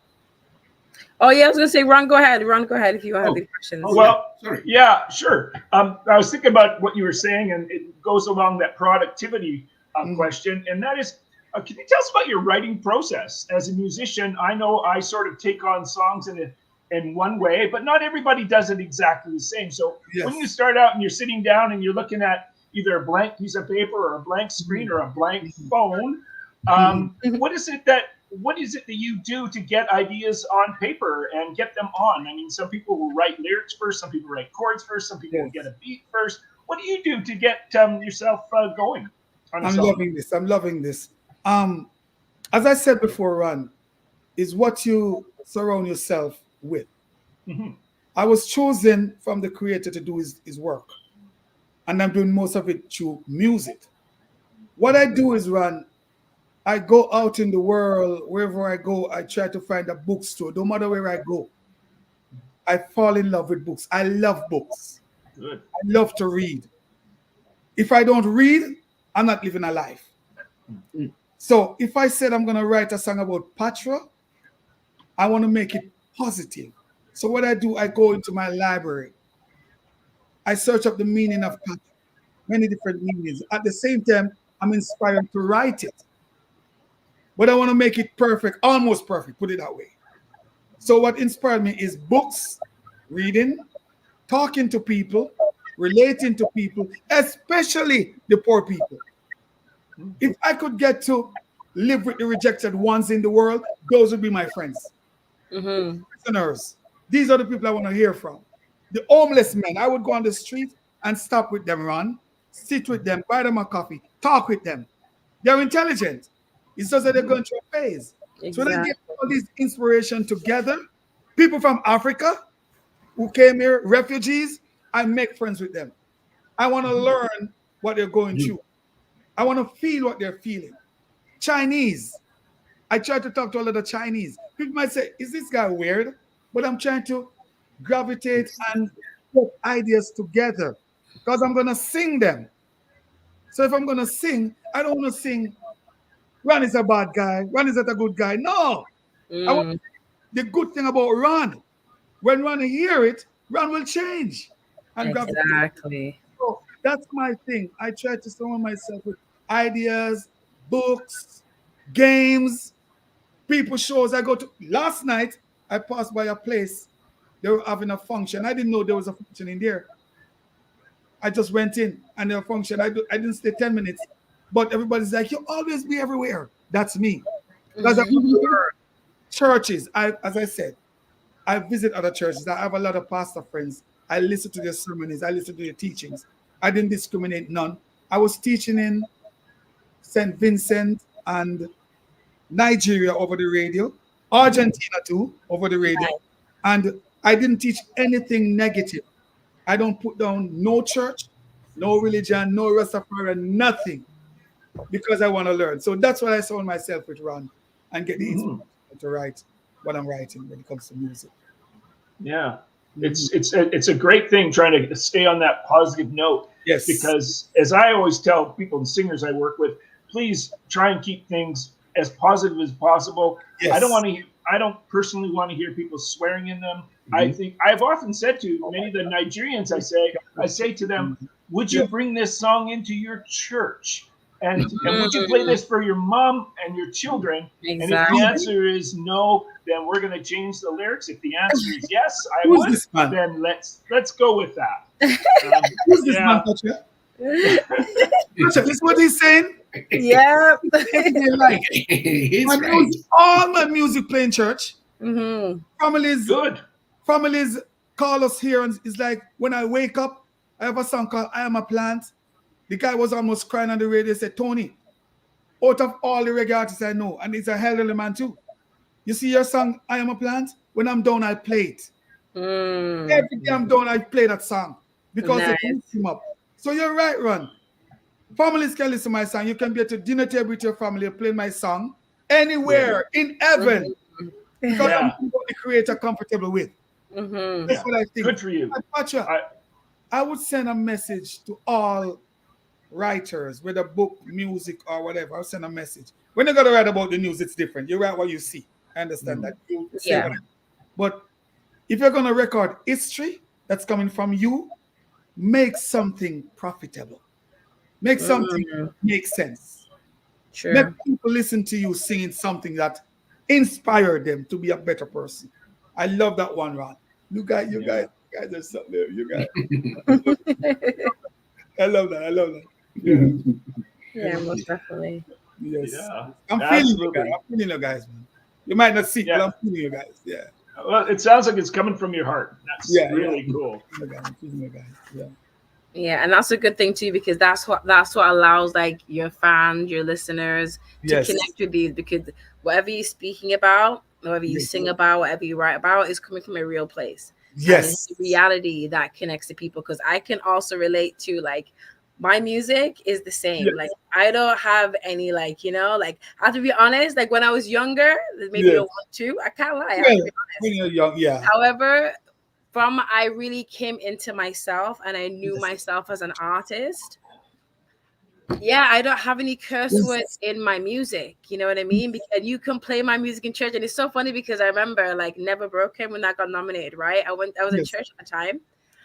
Speaker 3: Oh yeah, I was gonna say, Ron, go ahead. Ron, go ahead if you have any questions.
Speaker 4: Well,
Speaker 2: Sorry.
Speaker 4: yeah, sure. I was thinking about what you were saying, and it goes along that productivity question, and that is, can you tell us about your writing process as a musician? I know I sort of take on songs in one way, but not everybody does it exactly the same. So when you start out and you're sitting down and you're looking at either a blank piece of paper or a blank screen or a blank phone, what is it that you do to get ideas on paper and get them on? I mean, some people will write lyrics first, some people write chords first, some people will get a beat first. What do you do to get yourself going on a
Speaker 1: I'm
Speaker 4: song?
Speaker 1: loving this. I'm loving this. As I said before, Ron, is what you surround yourself with. I was chosen from the Creator to do his work, and I'm doing most of it through music. What I do is, Ron, I go out in the world, wherever I go, I try to find a bookstore. No matter where I go, I fall in love with books. I love books.
Speaker 4: Good.
Speaker 1: I love to read. If I don't read, I'm not living a life. So if I said I'm going to write a song about Patra, I want to make it positive. So what I do, I go into my library. I search up the meaning of Patra, many different meanings. At the same time, I'm inspired to write it. But I want to make it perfect, almost perfect, put it that way. So what inspired me is books, reading, talking to people, relating to people, especially the poor people. If I could get to live with the rejected ones in the world, those would be my friends. Prisoners. These are the people I want to hear from. The homeless men, I would go on the street and stop with them, run, sit with them, buy them a coffee, talk with them. They're intelligent. It's just that they're going through a phase. So when I get all these inspiration together, people from Africa who came here, refugees, I make friends with them. I want to learn what they're going through. I want to feel what they're feeling. Chinese. I try to talk to a lot of Chinese. People might say, is this guy weird? But I'm trying to gravitate and put ideas together because I'm going to sing them. So if I'm going to sing, I don't want to sing, Ron is a bad guy, Ron is not a good guy. No. I want the good thing about Ron, when Ron hear it, Ron will change. And
Speaker 3: Exactly.
Speaker 1: So that's my thing. I try to surround myself with ideas, books, games, people shows I go to. Last night, I passed by a place. They were having a function. I didn't know there was a function in there. I just went in and there was a function. I didn't stay 10 minutes. But everybody's like, you always be everywhere. That's me. Because I churches, as I said, I visit other churches. I have a lot of pastor friends. I listen to their sermons. I listen to their teachings. I didn't discriminate none. I was teaching in St. Vincent and Nigeria over the radio, Argentina too, over the radio. And I didn't teach anything negative. I don't put down no church, no religion, no Rastafari, nothing, because I want to learn. So that's what I surround myself with, Ron, and get the inspiration to write what I'm writing when it comes to music.
Speaker 4: Yeah. It's a great thing trying to stay on that positive note.
Speaker 1: Yes.
Speaker 4: Because as I always tell people and singers I work with, please try and keep things as positive as possible.
Speaker 1: Yes.
Speaker 4: I don't personally want to hear people swearing in them. I think I've often said to many of the Nigerians, I say to them, would you bring this song into your church? And would you play this for your mom and your children?
Speaker 3: Exactly.
Speaker 4: And if the answer is no, then we're going to change the lyrics. If the answer is yes, I
Speaker 1: Who's
Speaker 4: would,
Speaker 1: this man?
Speaker 4: then let's go with that.
Speaker 1: Who's this man, Pacha? Pacha, this is what he's saying?
Speaker 3: Yeah.
Speaker 2: He's right.
Speaker 1: All my music playing church. Families
Speaker 4: Good.
Speaker 1: Families call us here, and it's like when I wake up, I have a song called I Am a Plant. The guy was almost crying on the radio. He said, Tony, out of all the reggae artists I know, and he's a elderly man too, you see your song, I Am a Plant? When I'm done, I play it. Every day I'm done, I play that song because it lifts him up. So you're right, Ron. Families can listen to my song. You can be at a dinner table with your family playing my song anywhere in heaven because I'm the creator comfortable with. That's what I think.
Speaker 4: Good for you.
Speaker 1: I would send a message to all writers, whether book, music, or whatever. I'll send a message. When you're going to write about the news, it's different. You write what you see. I understand that. You say whatever. But if you're going to record history that's coming from you, make something profitable. Make something make sense.
Speaker 3: Sure.
Speaker 1: Let people listen to you singing something that inspired them to be a better person. I love that one, Ron. You guys are something there. You guys. I love that. I love that. Yeah.
Speaker 3: Yeah, most definitely.
Speaker 1: Yes.
Speaker 4: Yeah,
Speaker 1: I'm feeling you guys.
Speaker 4: absolutely.
Speaker 1: I'm feeling you guys, man. You might not see it, but
Speaker 4: Yeah.
Speaker 1: I'm feeling you guys. Yeah.
Speaker 4: Well, it sounds like it's coming from your heart. That's
Speaker 1: Yeah.
Speaker 4: really cool.
Speaker 1: I'm feeling you guys. Yeah.
Speaker 3: Yeah, and that's a good thing too, because that's what allows like your fans, your listeners to
Speaker 1: Yes.
Speaker 3: connect with these, because whatever you're speaking about, whatever you
Speaker 1: Yes.
Speaker 3: sing about, whatever you write about is coming from a real place. And
Speaker 1: Yes.
Speaker 3: it's reality that connects to people, because I can also relate to like my music is the same.
Speaker 1: Yes.
Speaker 3: Like I don't have any like, like I have to be honest, like when I was younger, maybe
Speaker 1: Yes.
Speaker 3: a 1-2, I can't lie, I have
Speaker 1: Well,
Speaker 3: to be
Speaker 1: when
Speaker 3: honest.
Speaker 1: you're young, yeah.
Speaker 3: However, I really came into myself and I knew
Speaker 1: Yes.
Speaker 3: myself as an artist. Yeah, I don't have any curse
Speaker 1: Yes.
Speaker 3: words in my music. You know what I mean? Because you can play my music in church, and it's so funny because I remember like Never Broken when that got nominated, right? I was in
Speaker 1: Yes.
Speaker 3: church at the time,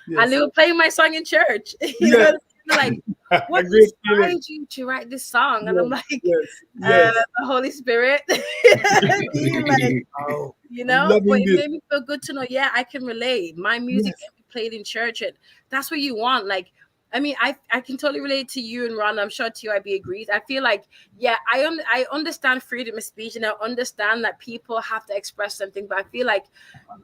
Speaker 3: and
Speaker 1: Yes.
Speaker 3: they were playing my song in church. You know,
Speaker 1: Yes.
Speaker 3: like
Speaker 1: A
Speaker 3: what
Speaker 1: great feeling.
Speaker 3: inspired you to write this song? And I'm like,
Speaker 1: Yes. Yes.
Speaker 3: the Holy Spirit. Like,
Speaker 1: Oh, I'm
Speaker 3: but
Speaker 1: loving
Speaker 3: it
Speaker 1: this.
Speaker 3: made me feel good to know, yeah, I can relate. My music
Speaker 1: Yes.
Speaker 3: can be played in church, and that's what you want. Like, I mean, I can totally relate to you and Ron. I'm sure TYB agrees. I feel like, yeah, I understand freedom of speech, and I understand that people have to express something, but I feel like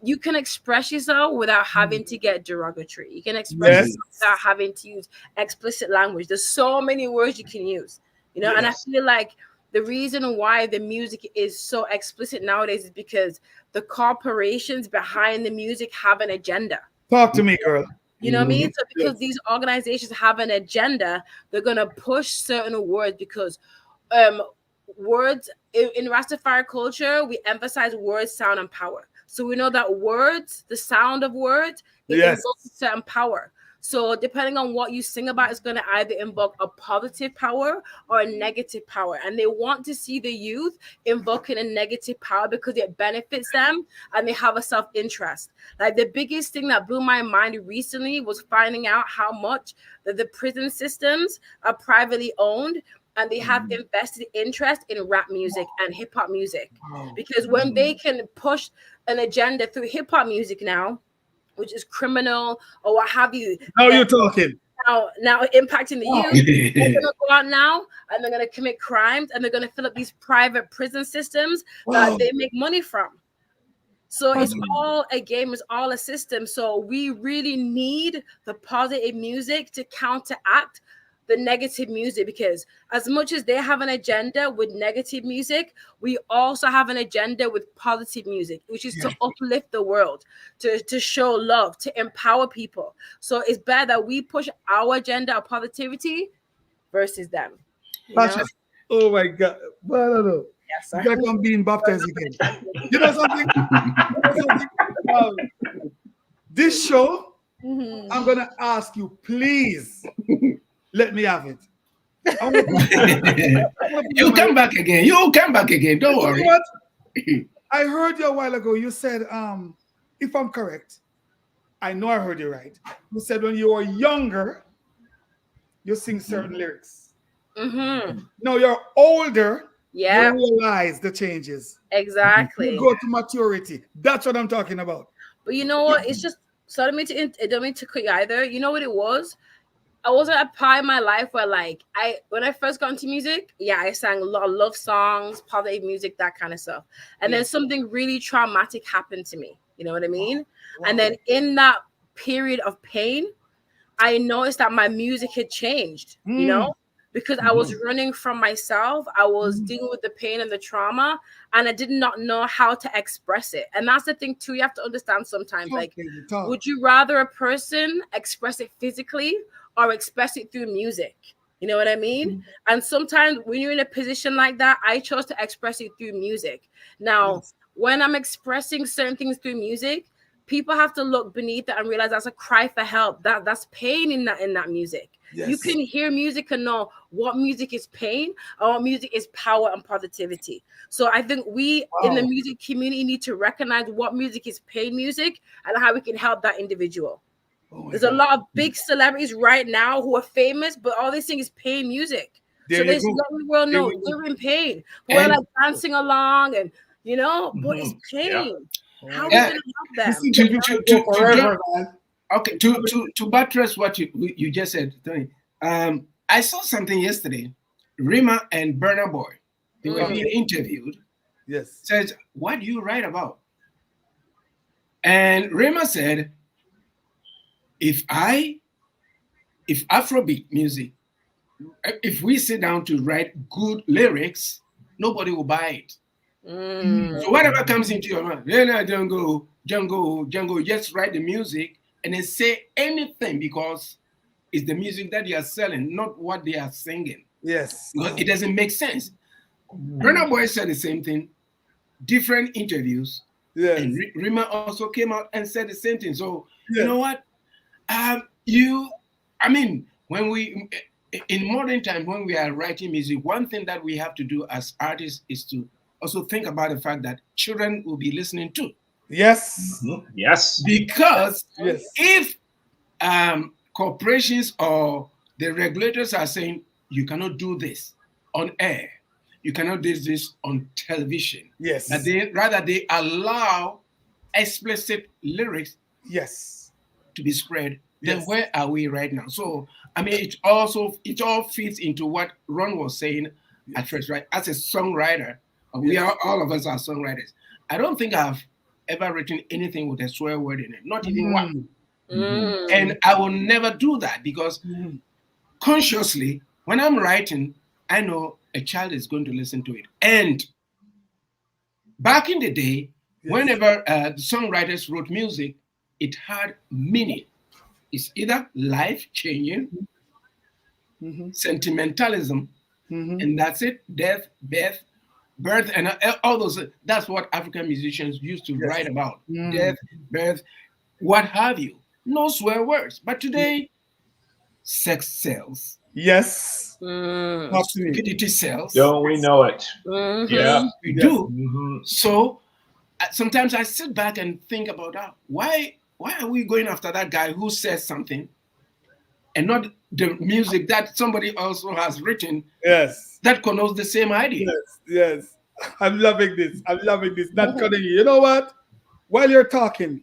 Speaker 3: you can express yourself without having to get derogatory. You can express
Speaker 1: Yes.
Speaker 3: yourself without having to use explicit language. There's so many words you can use, and I
Speaker 4: Yes.
Speaker 3: feel like the reason why the music is so explicit nowadays is because the corporations behind the music have an agenda.
Speaker 1: Talk to me, girl.
Speaker 3: You know what I mean? So because
Speaker 1: Yes.
Speaker 3: these organizations have an agenda, they're gonna push certain words because words in Rastafari culture, we emphasize words, sound, and power. So we know that words, the sound of words, it
Speaker 1: Yes.
Speaker 3: invokes a certain power. So depending on what you sing about, it's going to either invoke a positive power or a negative power. And they want to see the youth invoking a negative power because it benefits them and they have a self-interest. Like the biggest thing that blew my mind recently was finding out how much that the prison systems are privately owned and they have invested interest in rap music and hip-hop music. Because when they can push an agenda through hip-hop music now, which is criminal or what have you.
Speaker 1: Now you're talking.
Speaker 3: Now impacting the youth. They're gonna go out now and they're gonna commit crimes and they're gonna fill up these private prison systems that they make money from. So it's all a game, it's all a system. So we really need the positive music to counteract the negative music, because as much as they have an agenda with negative music, we also have an agenda with positive music, which is to uplift the world, to show love, to empower people. So it's better that we push our agenda of positivity versus them.
Speaker 1: Passion. Oh my God. Well, no.
Speaker 3: Yes,
Speaker 1: It's like I'm being baptized again. You know something? This show, I'm going to ask you, please let me have it.
Speaker 2: You come back again. You come back again. Don't worry.
Speaker 1: You know what? I heard you a while ago. You said, if I'm correct, I know I heard you right. You said when you were younger, you sing certain lyrics. Now you're older, you realize the changes.
Speaker 3: Exactly.
Speaker 1: You go to maturity. That's what I'm talking about.
Speaker 3: But you know what? It's just, so I don't mean to cut you either. You know what it was? I wasn't at a part in my life where like when I first got into music, I sang a lot of love songs, positive music, that kind of stuff. And then something really traumatic happened to me. You know what I mean? Wow. And then in that period of pain, I noticed that my music had changed, because I was running from myself. I was dealing with the pain and the trauma, and I did not know how to express it. And that's the thing too, you have to understand sometimes, would you rather a person express it physically or express it through music? You know what I mean? And sometimes when you're in a position like that, I chose to express it through music. Now, when I'm expressing certain things through music, people have to look beneath it and realize that's a cry for help. That's pain in that music. Yes. You can hear music and know what music is pain or what music is power and positivity. So I think we in the music community need to recognize what music is pain music and how we can help that individual. There's a lot of big celebrities right now who are famous, but all they sing is pain music.
Speaker 1: There
Speaker 3: So
Speaker 1: you
Speaker 3: they should
Speaker 1: go.
Speaker 3: let the world
Speaker 1: There
Speaker 3: know
Speaker 1: you go.
Speaker 3: they're in pain. We're
Speaker 2: And
Speaker 3: like dancing along and but it's
Speaker 4: Yeah.
Speaker 3: pain. How are we
Speaker 2: yeah,
Speaker 3: gonna help them?
Speaker 1: Listen
Speaker 2: to,
Speaker 1: to
Speaker 2: to,
Speaker 1: that
Speaker 2: to,
Speaker 1: go
Speaker 2: to, ju-
Speaker 1: forever, man.
Speaker 2: okay, to buttress what you just said, Tony, I saw something yesterday. Rima and Burna Boy, they were being interviewed.
Speaker 1: Yes.
Speaker 2: Says, what do you write about? And Rima said, if Afrobeat music, if we sit down to write good lyrics, nobody will buy it. So whatever comes into your mind, Django, Django, Django, just write the music and then say anything because it's the music that you are selling, not what they are singing.
Speaker 1: Yes.
Speaker 2: Because it doesn't make sense. Burna Boy said the same thing, different interviews,
Speaker 1: Yes.
Speaker 2: and Rima also came out and said the same thing. So you
Speaker 1: Yes.
Speaker 2: know what? When we in modern times when we are writing music, one thing that we have to do as artists is to also think about the fact that children will be listening too.
Speaker 1: Yes.
Speaker 4: Yes.
Speaker 2: Because
Speaker 1: Yes.
Speaker 2: if corporations or the regulators are saying you cannot do this on air, you cannot do this on television,
Speaker 1: Yes.
Speaker 2: that they allow explicit lyrics
Speaker 1: Yes.
Speaker 2: to be spread, then
Speaker 1: Yes.
Speaker 2: where are we right now? So it all fits into what Ron was saying at first, right? As a songwriter, we are all of us are songwriters. I don't think I've ever written anything with a swear word in it, not even one. And I will never do that because consciously, when I'm writing, I know a child is going to listen to it. And back in the day, whenever the songwriters wrote music, it had meaning. It's either life changing, sentimentalism, and that's it. Death, birth, and all those. That's what African musicians used to write about. Death, birth, what have you. No swear words. But today, sex sells.
Speaker 1: Yes. Absolutely.
Speaker 2: Stupidity sells.
Speaker 4: Don't we know it? Yeah.
Speaker 2: We do. So sometimes I sit back and think about that. Why are we going after that guy who says something and not the music that somebody also has written
Speaker 1: Yes.
Speaker 2: that connotes the same idea?
Speaker 1: Yes. Yes. I'm loving this. I'm loving this. Not cutting you. You know what? While you're talking,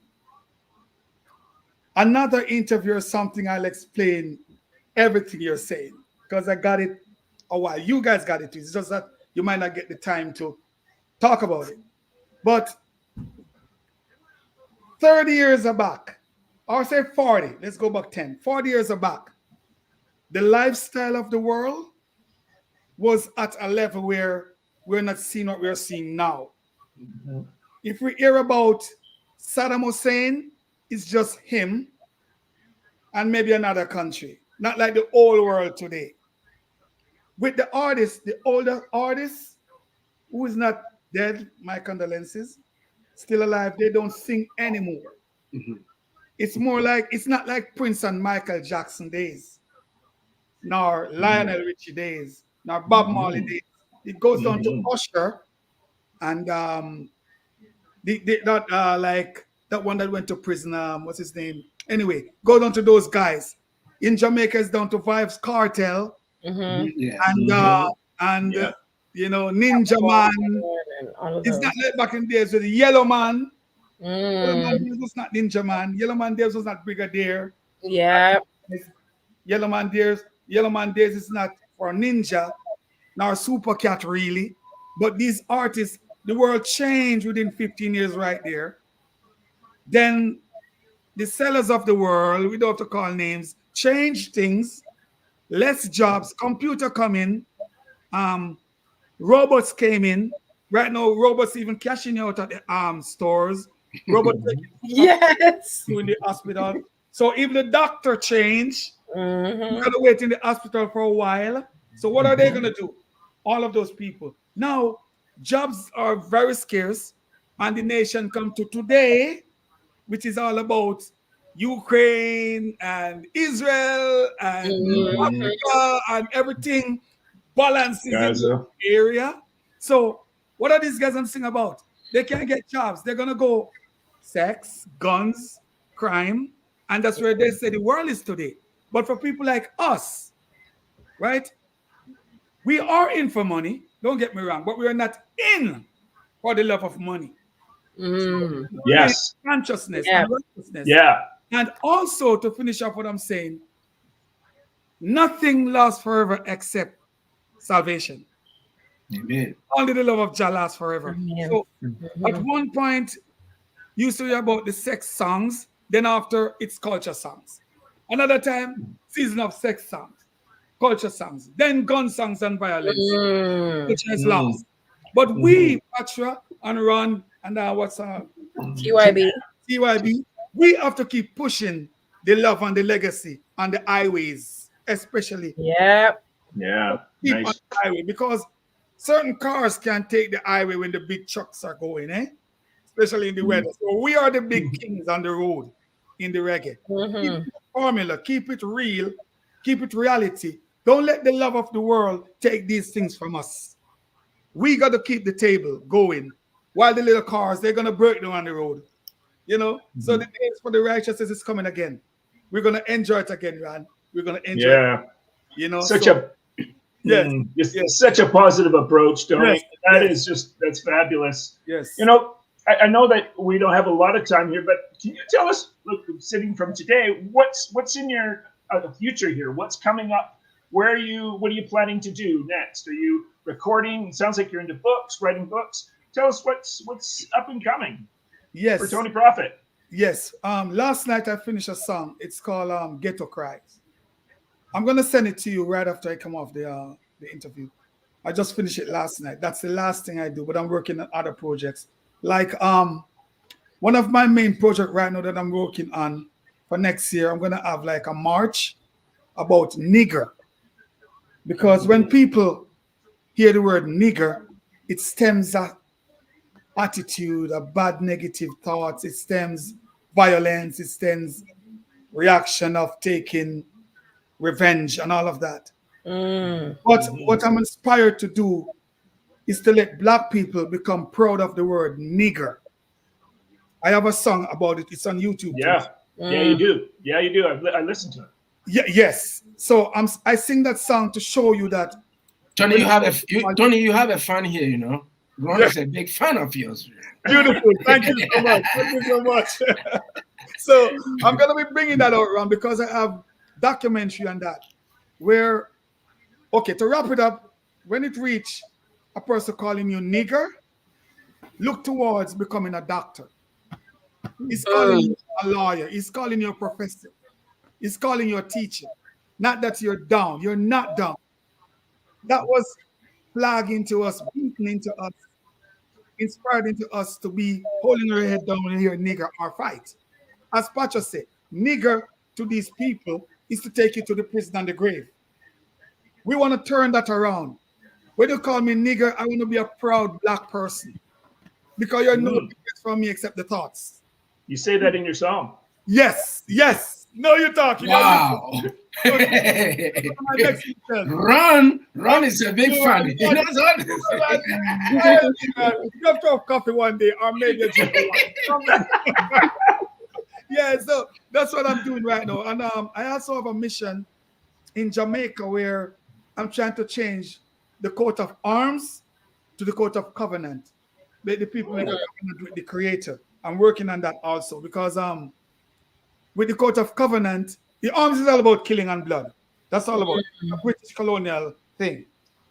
Speaker 1: another interview or something, I'll explain everything you're saying because I got it a while. You guys got it too. It's just that you might not get the time to talk about it. But 30 years back, or say 40, let's go back 10, 40 years back, the lifestyle of the world was at a level where we're not seeing what we're seeing now. If we hear about Saddam Hussein, it's just him and maybe another country, not like the whole world today. With the artists, the older artists who is not dead, my condolences, still alive, they don't sing anymore. It's more like, it's not like Prince and Michael Jackson days, nor Lionel Richie days, nor Bob Marley days. It goes down to Usher and like that one that went to prison, what's his name? Anyway, go down to those guys. In Jamaica, it's down to Vibes Cartel and Ninja Man. It's not like back in the days with the Yellow Man. Yellow Man Days was not Ninja Man. Yellow Man Days was not Brigadier.
Speaker 3: Yeah.
Speaker 1: Yellow Man Days is not for Ninja, nor Super Cat really. But these artists, the world changed within 15 years right there. Then the sellers of the world, we don't have to call names, changed things, less jobs, computer come in, robots came in. Right now, robots even cashing out at the stores. Robots
Speaker 3: Yes.
Speaker 1: in the hospital. So if the doctor changed, you gotta wait in the hospital for a while. So what are they gonna do? All of those people. Now, jobs are very scarce, and the nation come to today, which is all about Ukraine and Israel and Africa and everything balances in the area. So what are these guys gonna sing about? They can't get jobs. They're gonna go sex, guns, crime, and that's where they say the world is today. But for people like us, right? We are in for money, don't get me wrong, but we are not in for the love of money.
Speaker 3: Mm.
Speaker 4: Yes.
Speaker 1: Consciousness
Speaker 3: Yeah.
Speaker 1: and righteousness.
Speaker 4: Yeah.
Speaker 1: And also to finish up what I'm saying, nothing lasts forever except salvation.
Speaker 2: Amen.
Speaker 1: Only the love of Jah lasts forever.
Speaker 3: Yeah.
Speaker 1: So at
Speaker 3: Mhm.
Speaker 1: one point, you used to hear about the sex songs, then after it's culture songs. Another time, season of sex songs, culture songs, then gun songs and violence,
Speaker 3: Mm.
Speaker 1: which has
Speaker 4: Mm.
Speaker 1: lost. But
Speaker 4: Mhm.
Speaker 1: we, Patra and Ron and what's
Speaker 3: TYB.
Speaker 1: TYB, we have to keep pushing the love and the legacy on the highways, especially
Speaker 3: Yep.
Speaker 4: Yeah.
Speaker 1: keep on
Speaker 4: Nice.
Speaker 1: the highway because certain cars can't take the highway when the big trucks are going, especially in the
Speaker 4: Mm.
Speaker 1: weather. So we are the big kings on the road in the reggae. Keep
Speaker 3: Mm-hmm.
Speaker 1: it formula, keep it real, keep it reality. Don't let the love of the world take these things from us. We got to keep the table going while the little cars, they're going to break down on the road. So the days for the righteousness is coming again. We're going to enjoy it again, Ron. We're going to enjoy it,
Speaker 4: Yeah. Such
Speaker 1: So,
Speaker 4: a
Speaker 1: yes,
Speaker 4: it's
Speaker 1: yes,
Speaker 4: such a positive approach,
Speaker 1: yes,
Speaker 4: Tony. That
Speaker 1: yes,
Speaker 4: is just that's fabulous.
Speaker 1: yes.
Speaker 4: I know that we don't have a lot of time here, but can you tell us, look, sitting from today, what's in your future here? What's coming up? Where are you? What are you planning to do next? Are you recording? It sounds like you're into books, writing books. Tell us what's up and coming for
Speaker 1: Yes,
Speaker 4: Tony Prophit.
Speaker 1: yes. Last night I finished a song. It's called Ghetto Cries. I'm gonna send it to you right after I come off the interview. I just finished it last night. That's the last thing I do, but I'm working on other projects. Like one of my main project right now that I'm working on for next year, I'm gonna have like a march about nigger. Because when people hear the word nigger, it stems a attitude, a bad negative thoughts, it stems violence, it stems reaction of taking revenge and all of that.
Speaker 3: Mm.
Speaker 1: But what I'm inspired to do is to let black people become proud of the word nigger. I have a song about it. It's on YouTube too.
Speaker 4: Yeah, yeah, you
Speaker 3: Mm.
Speaker 4: do. Yeah, you do. I listened to it.
Speaker 1: Yeah, yes. So I sing that song to show you that
Speaker 2: Tony,
Speaker 1: when
Speaker 2: Tony, you have a fan here, Ron
Speaker 1: yeah,
Speaker 2: is a big fan of yours.
Speaker 1: beautiful. Thank you so much. Thank you so much. So I'm gonna be bringing that out around because I have documentary on that. Where okay, to wrap it up, when it reach a person calling you nigger, look towards becoming a doctor. He's calling
Speaker 3: Mm.
Speaker 1: you a lawyer. He's calling you a professor. He's calling you a teacher. Not that you're down. You're not down. That was flagged into us, beaten into us, inspired into us to be holding our head down and hear nigger or fight. As Pacha said, nigger to these people is to take you to the prison and the grave. We want to turn that around. When you call me nigger, I want to be a proud black person because you're no different from me except the thoughts.
Speaker 4: You say that in your song.
Speaker 1: Yes, yes. No, you're talking.
Speaker 2: Wow.
Speaker 1: My next weekend.
Speaker 2: Ron is a big fan. He knows all this.
Speaker 1: You have to have coffee one day or maybe a drink of wine. Yeah, so that's what I'm doing right now. And I also have a mission in Jamaica where I'm trying to change the coat of arms to the coat of covenant. The people make a covenant with the creator. I'm working on that also because with the coat of covenant, the arms is all about killing and blood. That's all about a British colonial thing.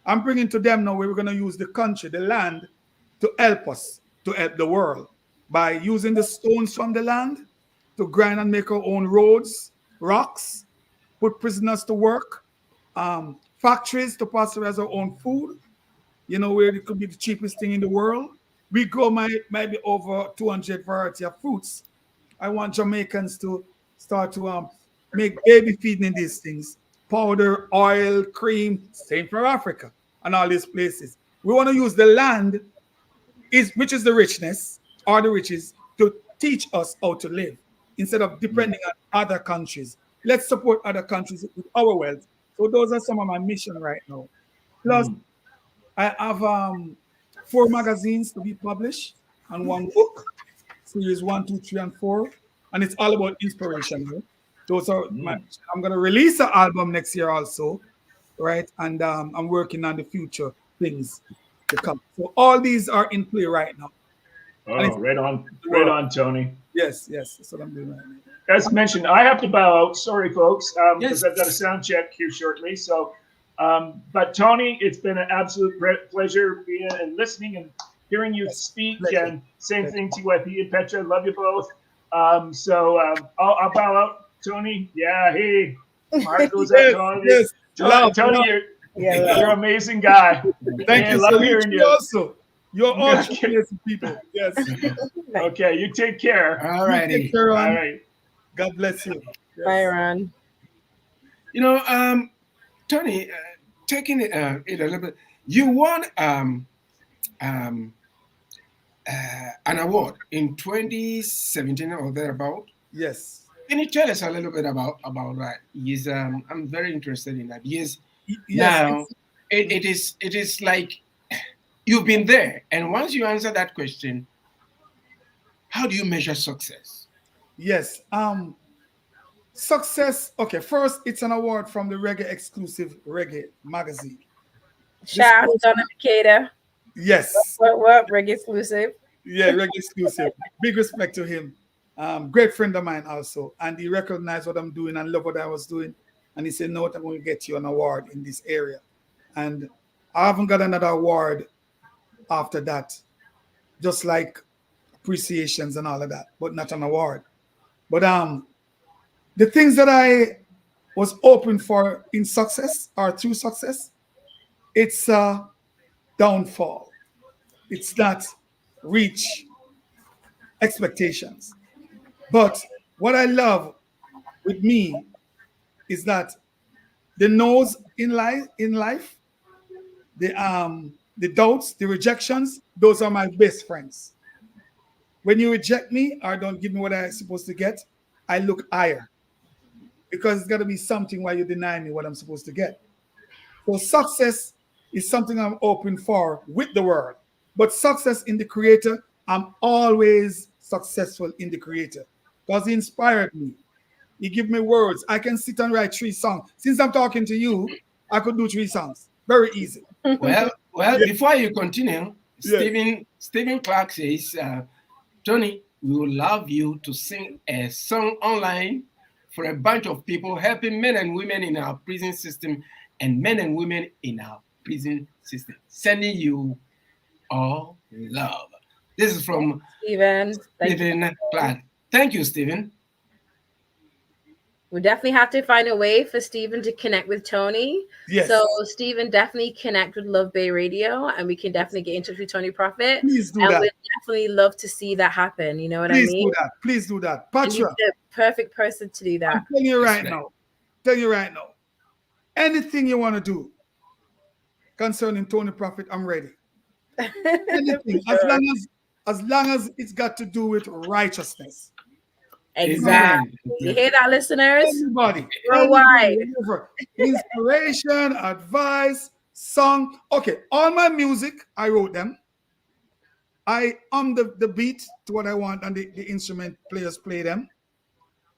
Speaker 1: I'm bringing to them now where we're going to use the country, the land, to help us, to help the world by using the stones from the land to grind and make our own roads, rocks, put prisoners to work, factories to pasteurize our own food, where it could be the cheapest thing in the world. We grow maybe over 200 variety of fruits. I want Jamaicans to start to make baby feeding in these things, powder, oil, cream, same for Africa and all these places. We want to use the land, which is the richness or the riches, to teach us how to live instead of depending on other countries. Let's support other countries with our wealth. So those are some of my mission right now. Plus, I have 4 magazines to be published and 1 book, series 1, 2, 3, and 4, and it's all about inspiration. Those are my. I'm gonna release an album next year also, right? And I'm working on the future things to come. So all these are in play right now. And
Speaker 4: Oh,
Speaker 1: it's the
Speaker 4: right
Speaker 1: world.
Speaker 4: on, Tony.
Speaker 1: Yes, yes, that's what I'm doing right now.
Speaker 4: As mentioned, I have to bow out. Sorry, folks, because
Speaker 2: Yes.
Speaker 4: I've got a sound check here shortly. So, but Tony, it's been an absolute pleasure being and listening and hearing you
Speaker 1: Yes,
Speaker 4: speak.
Speaker 1: pleasure.
Speaker 4: And same
Speaker 1: Pleasure.
Speaker 4: thing to YP and Petra. Love you both. I'll bow out, Tony. Yeah, hey, my heart goes out
Speaker 1: Yes,
Speaker 4: to all of you.
Speaker 1: yes. Love,
Speaker 4: Tony,
Speaker 1: love.
Speaker 3: Yeah,
Speaker 4: you're
Speaker 3: love.
Speaker 4: an amazing guy.
Speaker 1: Thank
Speaker 4: Hey,
Speaker 1: you, sir.
Speaker 4: love
Speaker 1: You
Speaker 4: hearing
Speaker 1: too
Speaker 4: you.
Speaker 1: also. You're all two
Speaker 4: Okay,
Speaker 1: amazing people. Yes.
Speaker 4: okay, you take care.
Speaker 2: All
Speaker 1: You take
Speaker 2: righty.
Speaker 1: care,
Speaker 4: All
Speaker 1: Ron.
Speaker 4: right.
Speaker 1: God bless you.
Speaker 3: Bye,
Speaker 1: Yes.
Speaker 3: Ron.
Speaker 2: You know, Tony, taking it a little bit, you won um, an award in 2017 or thereabout.
Speaker 1: Yes.
Speaker 2: Can you tell us a little bit about that? Yes, I'm very interested in that. Yes,
Speaker 1: Yes.
Speaker 2: now it is like you've been there, and once you answer that question, how do you measure success?
Speaker 1: Yes. Success. Okay, first it's an award from the Reggae Exclusive Reggae magazine. This
Speaker 3: Shout out to
Speaker 1: person,
Speaker 3: Donna Makeda.
Speaker 1: yes.
Speaker 3: What? Reggae exclusive.
Speaker 1: Yeah, Reggae Exclusive. Big respect to him. Great friend of mine also. And he recognized what I'm doing and love what I was doing. And he said, no, I'm going to get you an award in this area. And I haven't got another award after that, just like appreciations and all of that, but not an award. But the things that I was open for in success or through success, it's a downfall. It's not reach expectations. But what I love with me is that the no's in life, the doubts, the rejections, those are my best friends. When you reject me or don't give me what I'm supposed to get, I look higher because it's got to be something why you deny me what I'm supposed to get. So success is something I'm open for with the world. But success in the creator, I'm always successful in the creator because he inspired me. He give me words. I can sit and write 3 songs. Since I'm talking to you, I could do 3 songs. Very easy.
Speaker 2: Well,
Speaker 1: Yeah,
Speaker 2: before you continue,
Speaker 1: yeah.
Speaker 2: Stephen Clark says, Tony, we would love you to sing a song online for a bunch of people, helping men and women in our prison system and men and women in our prison system. Sending you all love. This is from
Speaker 3: Steven, thank you.
Speaker 2: Stephen Clark. Thank you, Stephen.
Speaker 3: We definitely have to find a way for Steven to connect with Tony.
Speaker 1: Yes.
Speaker 3: So Steven, definitely connect with LuvBay Radio, and we can definitely get in touch with Tony Prophit.
Speaker 1: Please do
Speaker 3: And
Speaker 1: that.
Speaker 3: we'd definitely love to see that happen. You know what I
Speaker 1: Please
Speaker 3: mean?
Speaker 1: do that. Please do that.
Speaker 3: And you're
Speaker 1: Patra,
Speaker 3: the perfect person to do
Speaker 1: I'm
Speaker 3: that.
Speaker 1: telling you
Speaker 2: That's
Speaker 1: right
Speaker 2: right.
Speaker 1: now. Tell you right now. Anything you want to do concerning Tony Prophet, I'm ready. Anything.
Speaker 3: For sure.
Speaker 1: As long as it's got to do with righteousness.
Speaker 3: Exactly. You hear that, listeners?
Speaker 1: Anybody,
Speaker 3: Worldwide.
Speaker 1: whatever. Inspiration, advice, song. Okay, all my music, I wrote them. I am the beat to what I want, and the instrument players play them.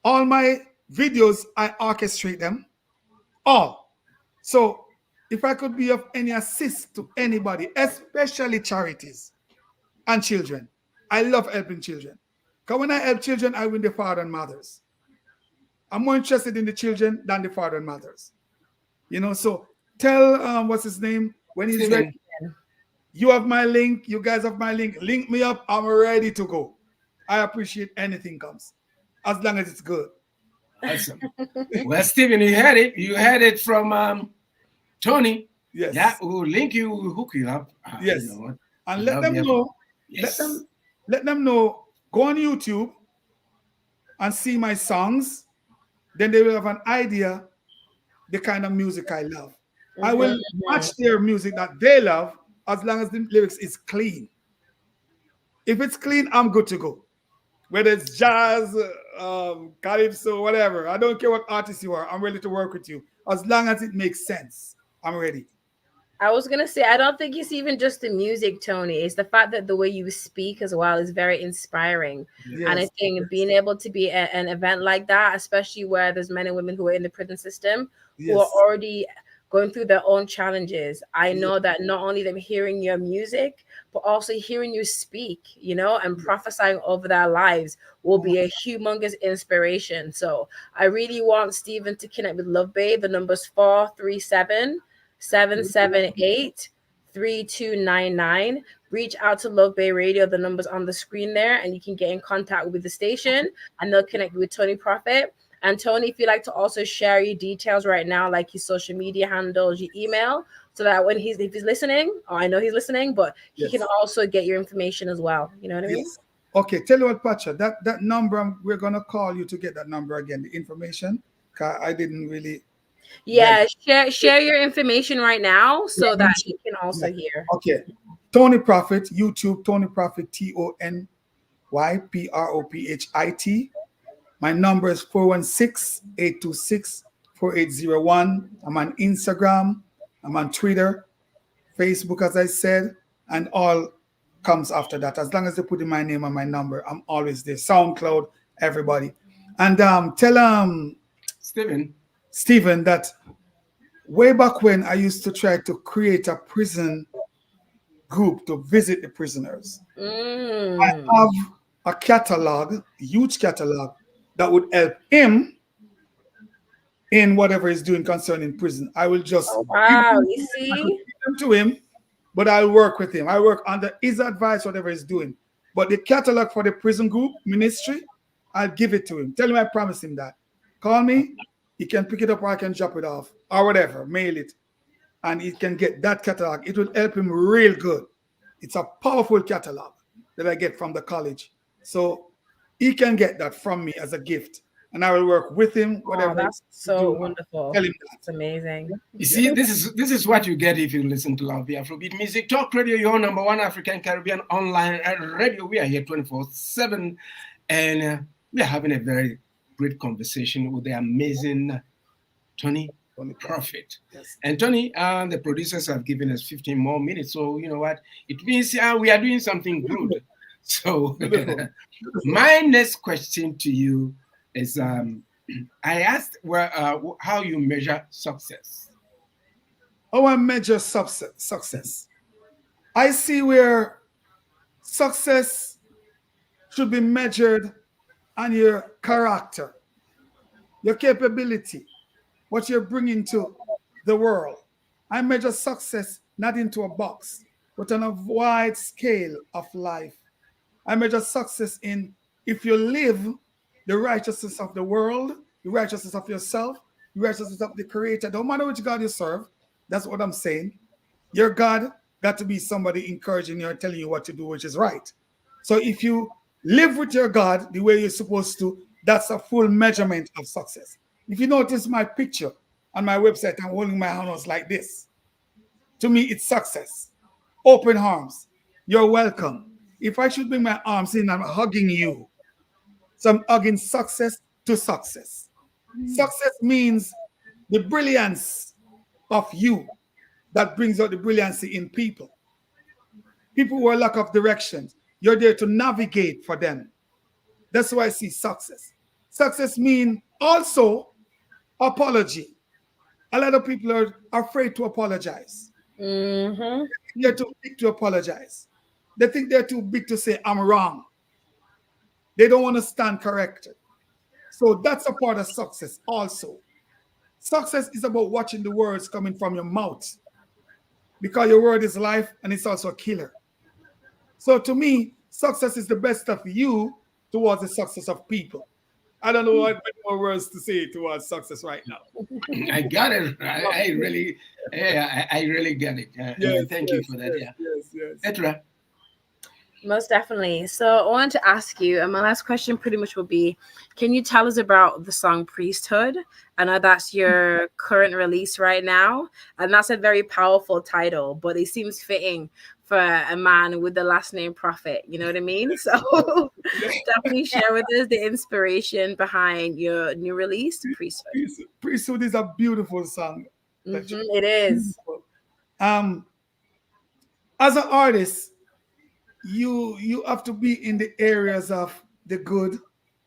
Speaker 1: All my videos, I orchestrate them. All. So if I could be of any assist to anybody, especially charities and children, I love helping children. Because when I help children, I win the father and mothers. I'm more interested in the children than the father and mothers. You know, so tell what's his name when he's ready.
Speaker 2: Stephen,
Speaker 1: You have my link. You guys have my link. Link me up. I'm ready to go. I appreciate anything comes, as long as it's good.
Speaker 2: awesome. Well, Stephen, you had it. You had it from Tony.
Speaker 1: Yes.
Speaker 2: Yeah, we'll link you, we'll hook you up.
Speaker 1: Yes.
Speaker 2: You know what?
Speaker 1: And
Speaker 2: Love
Speaker 1: let them
Speaker 2: you.
Speaker 1: know.
Speaker 2: Yes.
Speaker 1: Let them know. Go on YouTube and see my songs. Then they will have an idea the kind of music I love. I will match their music that they love as long as the lyrics is clean. If it's clean, I'm good to go. Whether it's jazz, calypso, whatever. I don't care what artist you are. I'm ready to work with you. As long as it makes sense, I'm ready.
Speaker 3: I was gonna say, I don't think it's even just the music, Tony. It's the fact that the way you speak as well is very inspiring.
Speaker 1: Yes.
Speaker 3: And I think being able to be an event like that, especially where there's men and women who are in the prison system, who are
Speaker 1: Yes.
Speaker 3: already going through their own challenges. I know that not only them hearing your music, but also hearing you speak, you know, and prophesying over their lives will be a humongous inspiration. So I really want Stephen to connect with LuvBay. The number's 437-778-3299. Reach out to LuvBay Radio. The number's on the screen there, and you can get in contact with the station, and they'll connect you with Tony Prophit. And Tony, if you'd like to also share your details right now, like your social media handles, your email, so that when if he's listening, or I know he's listening, but he can also get your information as well. You know what I mean?
Speaker 1: Okay, tell you what, Pacha, that number, we're gonna call you to get that number again, the information. Cause I didn't really.
Speaker 3: Yeah, share your information right now so that he can also hear.
Speaker 1: Okay, Tony Prophit, YouTube, Tony Prophit, TonyProphit. My number is 416-826-4801. I'm on Instagram. I'm on Twitter, Facebook, as I said, and all comes after that. As long as they put in my name and my number, I'm always there. SoundCloud, everybody. And tell Stephen that way back when I used to try to create a prison group to visit the prisoners. I have a catalog, a huge catalog, that would help him in whatever he's doing concerning prison. I will just
Speaker 3: you see,
Speaker 1: give them to him, but I'll work with him. I work under his advice, whatever he's doing. But the catalog for the prison group ministry, I'll give it to him. Tell him I promised him that. Call me, he can pick it up or I can drop it off or whatever, mail it, and he can get that catalog. It will help him real good. It's a powerful catalog that I get from the college. So he can get that from me as a gift, and I will work with him. Whatever.
Speaker 3: That's so wonderful.
Speaker 1: Tell him that.
Speaker 3: It's amazing.
Speaker 2: You see, this is what you get if you listen to LuvBay Afrobeat Music Talk Radio, your number one African Caribbean online radio. We are here 24/7, and we are having a very great conversation with the amazing Tony Prophit.
Speaker 1: Yes.
Speaker 2: And Tony, the producers have given us 15 more minutes, so you know what? It means we are doing something good. So my next question to you is, I asked how you measure success.
Speaker 1: How I measure success. I see where success should be measured on your character, your capability, what you're bringing to the world. I measure success not into a box, but on a wide scale of life. I measure success in if you live the righteousness of the world, the righteousness of yourself, the righteousness of the Creator. No matter which God you serve, that's what I'm saying. Your God got to be somebody encouraging you and telling you what to do, which is right. So if you live with your God the way you're supposed to, that's a full measurement of success. If you notice my picture on my website, I'm holding my hands like this. To me, it's success. Open arms. You're welcome. If I should bring my arms in, I'm hugging you. So I'm hugging success to success. Success means the brilliance of you that brings out the brilliancy in people. People who are lack of direction, you're there to navigate for them. That's why I see success. Success means also apology. A lot of people are afraid to apologize. They're too big to apologize. They think they're too big to say, I'm wrong. They don't want to stand corrected. So that's a part of success also. Success is about watching the words coming from your mouth, because your word is life and it's also a killer. So to me, success is the best of you towards the success of people. I don't know what more words to say towards success right now.
Speaker 2: I got it. I really get it.
Speaker 1: Yes,
Speaker 2: thank you for that.
Speaker 1: Yes.
Speaker 2: Etra.
Speaker 3: Most definitely. So I wanted to ask you, and my last question pretty much will be, can you tell us about the song Priesthood? I know that's your current release right now, and that's a very powerful title, but it seems fitting for a man with the last name Prophit. You know what I mean? So definitely share with us the inspiration behind your new release, Priesthood.
Speaker 1: Priesthood is a beautiful song.
Speaker 3: It is.
Speaker 1: As an artist, you have to be in the areas of the good,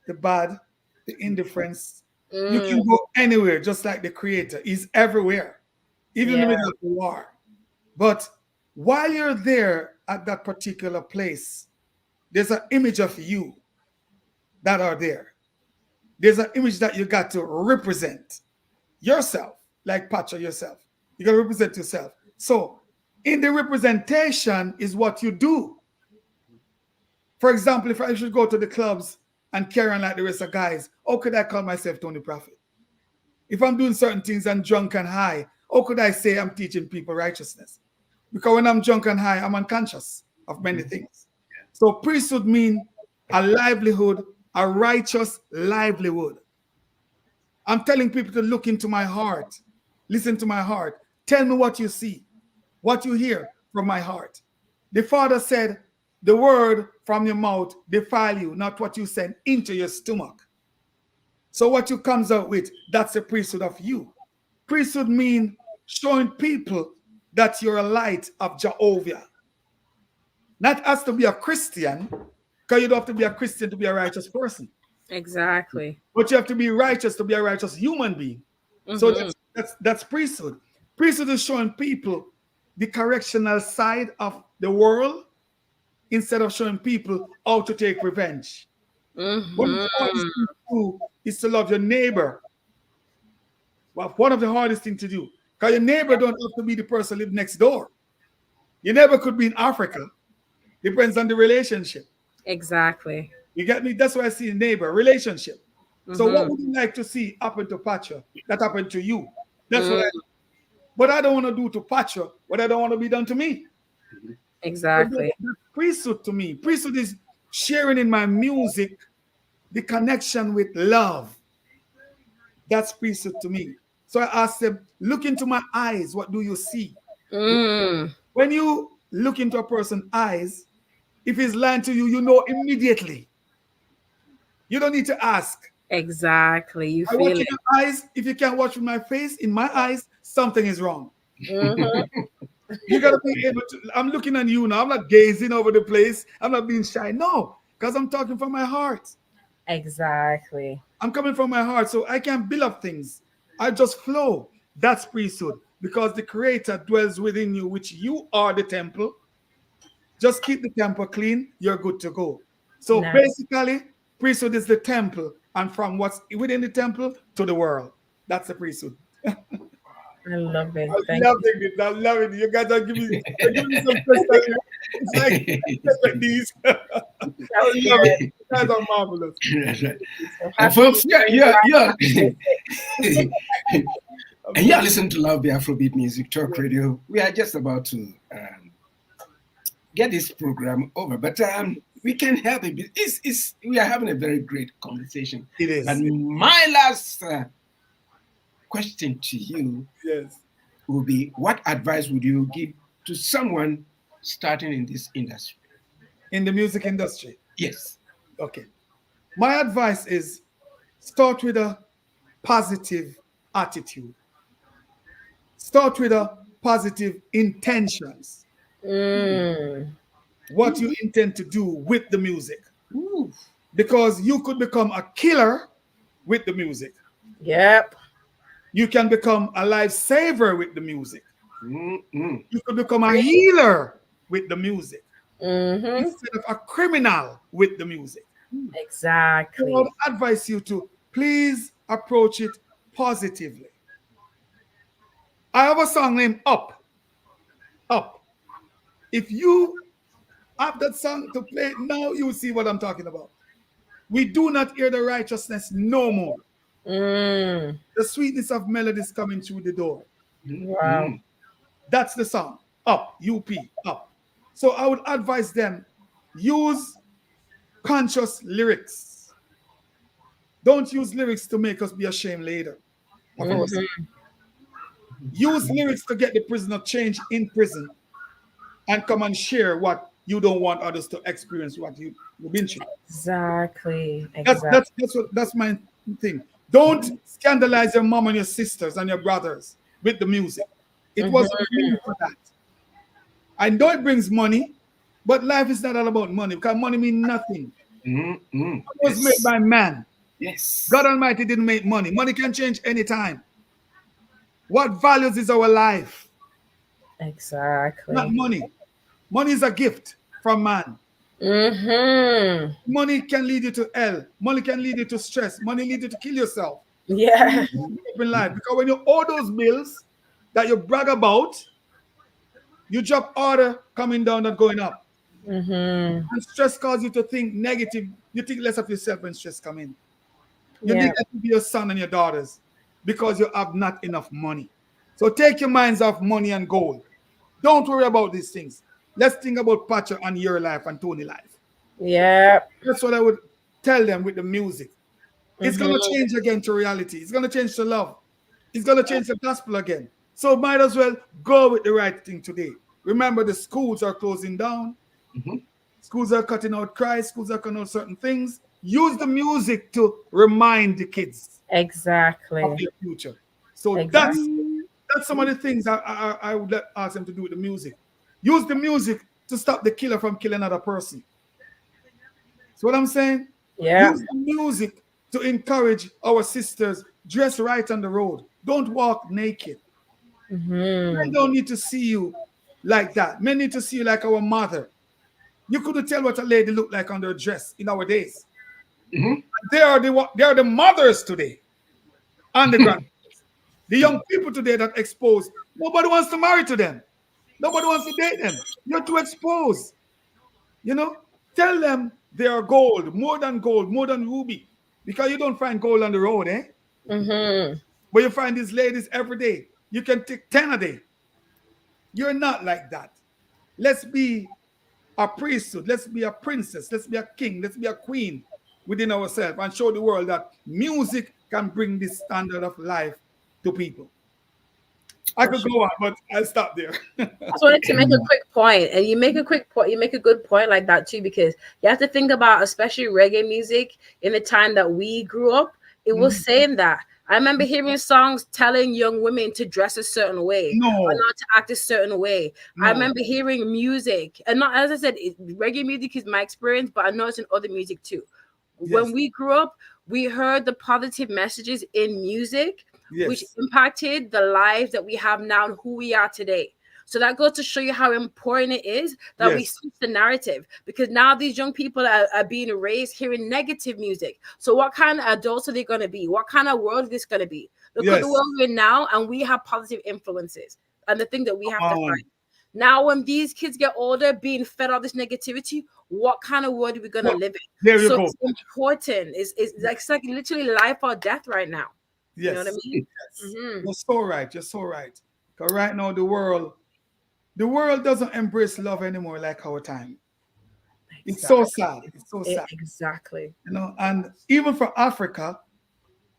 Speaker 1: the bad, the indifference. You can go anywhere, just like the Creator. He's everywhere. even in the middle of the war. But while you're there at that particular place, there's an image of you that are there. There's an image that you got to represent yourself, like Pacha yourself. You got to represent yourself. So in the representation is what you do. For example, if I should go to the clubs and carry on like the rest of guys, how could I call myself Tony Prophet? If I'm doing certain things and drunk and high, how could I say I'm teaching people righteousness? Because when I'm drunk and high, I'm unconscious of many things. So priesthood means a livelihood, a righteous livelihood. I'm telling people to look into my heart, listen to my heart. Tell me what you see, what you hear from my heart. The Father said, the word from your mouth defile you, not what you send into your stomach. So what you comes out with, that's the priesthood of you. Priesthood means showing people that you're a light of Jehovah. Not as to be a Christian, because you don't have to be a Christian to be a righteous person.
Speaker 3: Exactly.
Speaker 1: But you have to be righteous to be a righteous human being. So that's priesthood. Priesthood is showing people the correctional side of the world instead of showing people how to take revenge. One of the hardest things to do is to love your neighbor. Well, one of the hardest things to do. Because your neighbor don't have to be the person who lives next door. Your neighbor could be in Africa. Depends on the relationship.
Speaker 3: Exactly.
Speaker 1: You get me? That's why I see neighbor, relationship. So what would you like to see happen to Pacha that happened to you? That's what but I don't want to do to Pacha what I don't want to be done to me.
Speaker 3: Exactly.
Speaker 1: So that's priesthood to me. Priesthood is sharing in my music the connection with love. That's priesthood to me. So I asked them, look into my eyes. What do you see? When you look into a person's eyes, if he's lying to you, you know immediately. You don't need to ask.
Speaker 3: Exactly. You
Speaker 1: I
Speaker 3: feel
Speaker 1: watch
Speaker 3: it.
Speaker 1: in your eyes. If you can't watch with my face, in my eyes, something is wrong. You gotta be able to. I'm looking at you now. I'm not gazing over the place. I'm not being shy. No, because I'm talking from my heart.
Speaker 3: Exactly.
Speaker 1: I'm coming from my heart, so I can't build up things. I just flow. That's priesthood because the Creator dwells within you, which you are the temple. Just keep the temple clean. You're good to go. So basically, priesthood is the temple, and from what's within the temple to the world. That's the priesthood.
Speaker 3: I love it.
Speaker 1: I love it. I love it. You guys are giving me some questions. It's like these. I love it. You guys are marvelous.
Speaker 2: And folks, and you're listening to LuvBay Afrobeat Music Talk Radio. We are just about to get this program over, but we can't help it. We are having a very great conversation.
Speaker 1: It is.
Speaker 2: And my last question to you will be, what advice would you give to someone starting in this industry?
Speaker 1: In the music industry?
Speaker 2: Yes.
Speaker 1: Okay. My advice is start with a positive attitude. Start with a positive intentions. What you intend to do with the music. Because you could become a killer with the music.
Speaker 3: Yep.
Speaker 1: You can become a lifesaver with the music. You could become a healer with the music. Instead of a criminal with the music.
Speaker 3: Exactly.
Speaker 1: So I would advise you to please approach it positively. I have a song named Up. Up. If you have that song to play now, you will see what I'm talking about. We do not hear the righteousness no more. The sweetness of melodies coming through the door.
Speaker 3: Wow.
Speaker 1: That's the song. Up. UP. Up. So I would advise them, use conscious lyrics. Don't use lyrics to make us be ashamed later of ourselves. Use lyrics to get the prisoner changed in prison and come and share what you don't want others to experience, what you've been through.
Speaker 3: Exactly.
Speaker 1: That's my thing. Don't scandalize your mom and your sisters and your brothers with the music. It wasn't made for that. I know it brings money, but life is not all about money because money means nothing. It was made by man.
Speaker 2: Yes.
Speaker 1: God Almighty didn't make money. Money can change anytime. What values is our life?
Speaker 3: Exactly.
Speaker 1: Not money. Money is a gift from man.
Speaker 3: Mm-hmm.
Speaker 1: Money can lead you to hell. Money can lead you to stress. Money lead you to kill yourself.
Speaker 3: Yeah.
Speaker 1: In life. Because when you owe those bills that you brag about, you drop order coming down and going up.
Speaker 3: Mm-hmm.
Speaker 1: And stress causes you to think negative. You think less of yourself when stress come in. You
Speaker 3: Yeah.
Speaker 1: neglect your son and your daughters because you have not enough money. So take your minds off money and gold. Don't worry about these things. Let's think about Pacha and your life and Tony life.
Speaker 3: Yeah.
Speaker 1: That's what I would tell them with the music. It's going to
Speaker 3: Mm-hmm.
Speaker 1: change again to reality. It's going to change to love. It's going to change the gospel again. So might as well go with the right thing today. Remember, the schools are closing down.
Speaker 2: Mhm.
Speaker 1: Schools are cutting out Christ. Schools are cutting out certain things. Use the music to remind the kids
Speaker 3: Exactly.
Speaker 1: of their future. So
Speaker 3: Exactly.
Speaker 1: that's some of the things I would ask them to do with the music. Use the music to stop the killer from killing another person. So what I'm saying?
Speaker 3: Yeah.
Speaker 1: Use the music to encourage our sisters, dress right on the road. Don't walk naked. Men
Speaker 3: Mm-hmm.
Speaker 1: don't need to see you like that. Men need to see you like our mother. You couldn't tell what a lady looked like on their dress in our days.
Speaker 2: Mhm.
Speaker 1: They are the mothers today and the grandmothers. The young people today that expose. Nobody wants to marry to them. Nobody wants to date them. You're too exposed. You know, tell them they are gold, more than ruby. Because you don't find gold on the road, eh?
Speaker 3: Mm-hmm.
Speaker 1: But you find these ladies every day. You can take 10 a day. You're not like that. Let's be a priesthood. Let's be a princess. Let's be a king. Let's be a queen within ourselves and show the world that music can bring this standard of life to people. I
Speaker 3: For
Speaker 1: could
Speaker 3: sure.
Speaker 1: go on, but I'll stop there.
Speaker 3: I just wanted to make a quick point, and you make a quick point. You make a good point like that too, because you have to think about, especially reggae music in the time that we grew up. It was saying that. I remember hearing songs telling young women to dress a certain way or
Speaker 1: No,
Speaker 3: not to act a certain way. I
Speaker 1: no.
Speaker 3: remember hearing music, and not, as I said, reggae music is my experience, but I know it's in other music too. When
Speaker 1: Yes,
Speaker 3: we grew up, we heard the positive messages in music, which
Speaker 1: yes,
Speaker 3: impacted the lives that we have now and who we are today. So that goes to show you how important it is that we
Speaker 1: yes.
Speaker 3: switch the narrative, because now these young people are being raised hearing negative music. So what kind of adults are they going to be? What kind of world is this going to be? Look at the
Speaker 1: Yes.
Speaker 3: world we're in now, and we have positive influences, and the thing that we have to
Speaker 1: Um,
Speaker 3: fight. Now, when these kids get older, being fed all this negativity, what kind of world are we gonna
Speaker 1: well,
Speaker 3: live in?
Speaker 1: there you
Speaker 3: So
Speaker 1: go.
Speaker 3: it's important. It's like literally life or death right now. You know what I
Speaker 1: Yes,
Speaker 3: mean?
Speaker 1: yes.
Speaker 3: Mm-hmm.
Speaker 1: You're so right. You're so right. Because right now the world doesn't embrace love anymore like our time. It's so
Speaker 3: Exactly.
Speaker 1: sad. It's so sad.
Speaker 3: Exactly.
Speaker 1: And even for Africa,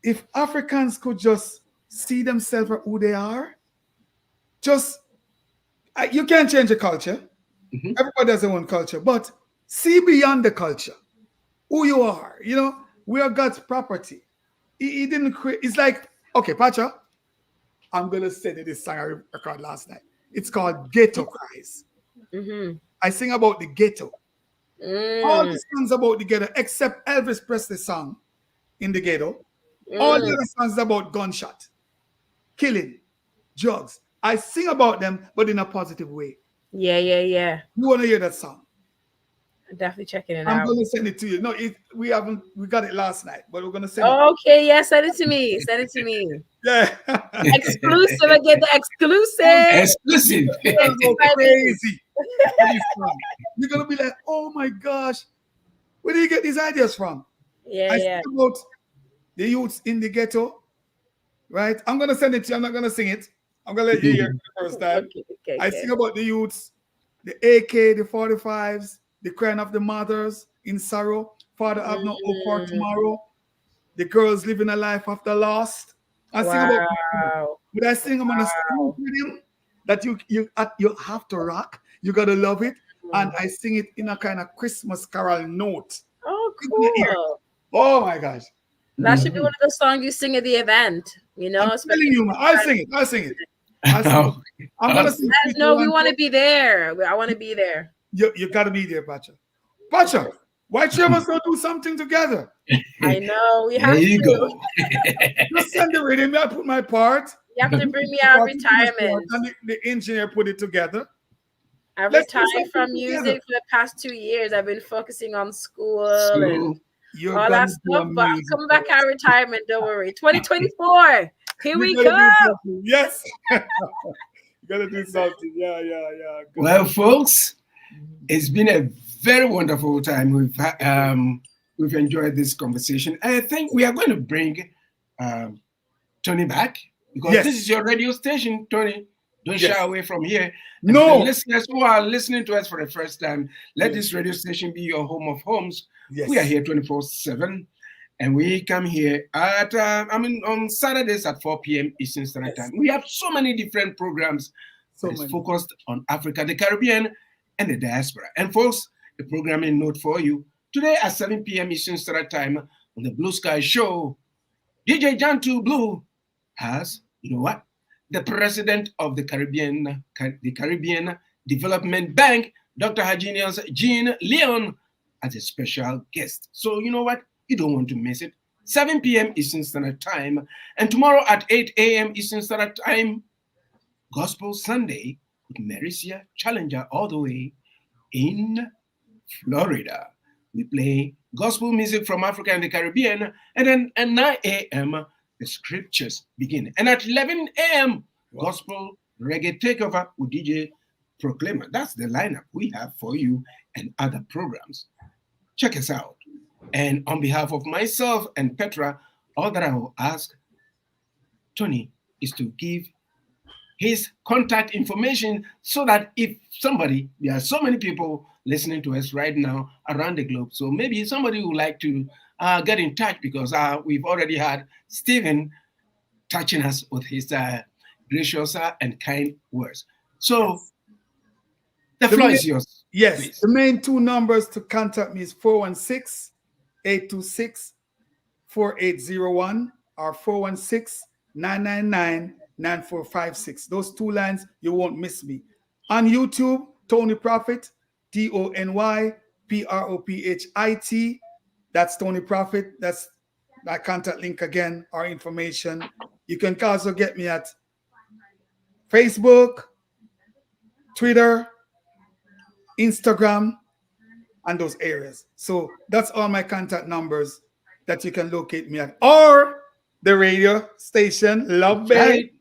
Speaker 1: if Africans could just see themselves for who they are, just you can't change the culture.
Speaker 2: Mhm.
Speaker 1: Everybody has their own culture, but see beyond the culture who you are. We are God's property. He didn't create. It's like, okay, Pacha, I'm gonna send you this song I recorded last night. It's called Ghetto Cries.
Speaker 3: Mm-hmm.
Speaker 1: I sing about the ghetto. All
Speaker 3: Mm,
Speaker 1: the songs about the ghetto, except Elvis Presley song in the ghetto. All the
Speaker 3: mm.
Speaker 1: other songs is about gunshot, killing, drugs. I sing about them, but in a positive way.
Speaker 3: Yeah, yeah, yeah.
Speaker 1: You want to hear that song?
Speaker 3: Definitely checking it
Speaker 1: I'm
Speaker 3: out.
Speaker 1: gonna send it to you. No, we got it last night, but we're gonna send it.
Speaker 3: Okay, yeah, send it to me. Send it to me.
Speaker 1: Yeah.
Speaker 3: Exclusive. I get the
Speaker 1: Oh,
Speaker 3: exclusive.
Speaker 2: Exclusive.
Speaker 1: it's gonna go
Speaker 3: Excited.
Speaker 1: crazy. This song. You're gonna be like, oh my gosh, where do you get these ideas from?
Speaker 3: Yeah,
Speaker 1: I
Speaker 3: yeah.
Speaker 1: sing about the youths in the ghetto, right? I'm gonna send it to you. I'm not gonna sing it. I'm gonna let you hear it the first time.
Speaker 3: Okay, okay,
Speaker 1: I
Speaker 3: okay.
Speaker 1: sing about the youths, the AK, the 45s, the crying of the mothers in sorrow. Father have no hope for
Speaker 3: Mm,
Speaker 1: tomorrow. The girls living a life after lost. I sing about,
Speaker 3: wow.
Speaker 1: but I sing I'm on a sing
Speaker 3: Wow.
Speaker 1: rhythm that you have to rock. You gotta love it, and I sing it in a kind of Christmas carol note.
Speaker 3: Oh,
Speaker 1: In your ear.
Speaker 3: cool.
Speaker 1: Oh my gosh!
Speaker 3: That should be one of the songs you sing at the event,
Speaker 1: I'm
Speaker 3: especially
Speaker 1: telling
Speaker 3: if
Speaker 1: you,
Speaker 3: you
Speaker 1: man. I'll sing it. I'll sing it. I'll sing it.
Speaker 2: Oh,
Speaker 1: I'm gonna sing
Speaker 3: let us know we want to
Speaker 1: 3, 2, 1.
Speaker 3: be there. I want to be there.
Speaker 1: You gotta be there, Pacha. Pacha, why three of us don't do something together?
Speaker 3: I know we
Speaker 2: there
Speaker 3: have
Speaker 2: you
Speaker 3: to.
Speaker 2: go.
Speaker 1: Just send the rhythm. I put my part.
Speaker 3: You have to bring me out of retirement.
Speaker 1: And the engineer put it together.
Speaker 3: I've
Speaker 1: Let's do
Speaker 3: retired
Speaker 1: something
Speaker 3: from
Speaker 1: together.
Speaker 3: music for the past 2 years. I've been focusing on school and
Speaker 1: You're
Speaker 3: all
Speaker 1: gonna
Speaker 3: that
Speaker 1: do
Speaker 3: stuff. But I'm
Speaker 1: amazing
Speaker 3: coming back
Speaker 1: for
Speaker 3: out
Speaker 1: us.
Speaker 3: of retirement. Don't worry. 2024. Here
Speaker 1: You
Speaker 3: we
Speaker 1: gotta
Speaker 3: go.
Speaker 1: do something. Yes. You gotta do something. Yeah. Good.
Speaker 2: Well, folks, it's been a very wonderful time. We've enjoyed this conversation. I think we are going to bring Tony back because
Speaker 1: Yes.
Speaker 2: this is your radio station, Tony. Don't
Speaker 1: Yes.
Speaker 2: shy away from here. And
Speaker 1: No.
Speaker 2: for the listeners who are listening to us for the first time, let
Speaker 1: Yes.
Speaker 2: this radio station be your home of homes.
Speaker 1: Yes.
Speaker 2: We are here 24/7. And we come here at, on Saturdays at 4 p.m. Eastern Standard Time. We have so many different programs
Speaker 1: So
Speaker 2: that is
Speaker 1: many.
Speaker 2: focused on Africa, the Caribbean, and the diaspora. And folks, the programming note for you. Today at 7 p.m. Eastern Standard Time on the Blue Sky Show, DJ Jantu Blue has, you know what? The president of the Caribbean Development Bank, Dr. Haginius Jean Leon, as a special guest. So you know what? You don't want to miss it. 7 p.m. Eastern Standard Time. And tomorrow at 8 a.m. Eastern Standard Time, Gospel Sunday with Maricia Challenger all the way in Florida. We play gospel music from Africa and the Caribbean. And then at 9 a.m., the scriptures begin. And at 11 a.m., gospel reggae takeover with DJ Proclaimer. That's the lineup we have for you and other programs. Check us out. And on behalf of myself and Petra, all that I will ask Tony is to give his contact information so that if somebody, there are so many people listening to us right now around the globe, so maybe somebody would like to get in touch because we've already had Stephen touching us with his gracious and kind words. So the floor is yours.
Speaker 1: Yes,
Speaker 2: please.
Speaker 1: The main two numbers to contact me is 416-826-4801 or 416-999-9456. Those two lines, you won't miss me. On YouTube, Tony Prophit, TonyProphit. That's Tony Prophit. That's my contact link again, our information. You can also get me at Facebook, Twitter, Instagram, and those areas. So that's all my contact numbers that you can locate me at. Or the radio station, LuvBay.
Speaker 2: Right.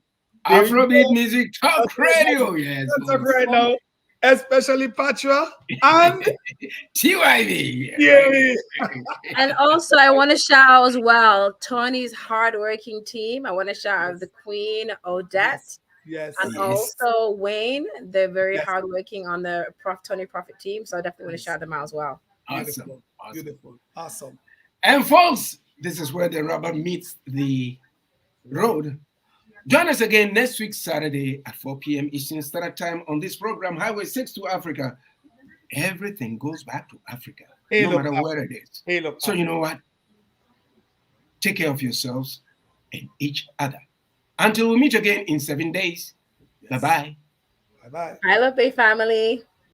Speaker 2: Afrobeat Music Talk Radio. Yes.
Speaker 1: That's right now. Especially Patra and
Speaker 2: TYV.
Speaker 1: yeah.
Speaker 3: And also, I want to shout out as well Tony's hardworking team. I want to shout out the Queen, Odette.
Speaker 1: Yes.
Speaker 3: And also Wayne. They're very
Speaker 1: Yes.
Speaker 3: hardworking on the Tony Prophit team. So I definitely want to shout them out as well.
Speaker 2: Awesome.
Speaker 1: Beautiful. Awesome.
Speaker 2: And folks, this is where the rubber meets the road. Join us again next week, Saturday at 4 p.m. Eastern Standard Time on this program, Highway 6 to Africa. Everything goes back to Africa, no matter where it is. So you know what? Take care of yourselves and each other. Until we meet again in 7 days. Yes. Bye-bye.
Speaker 1: Bye-bye.
Speaker 3: I LuvBay family.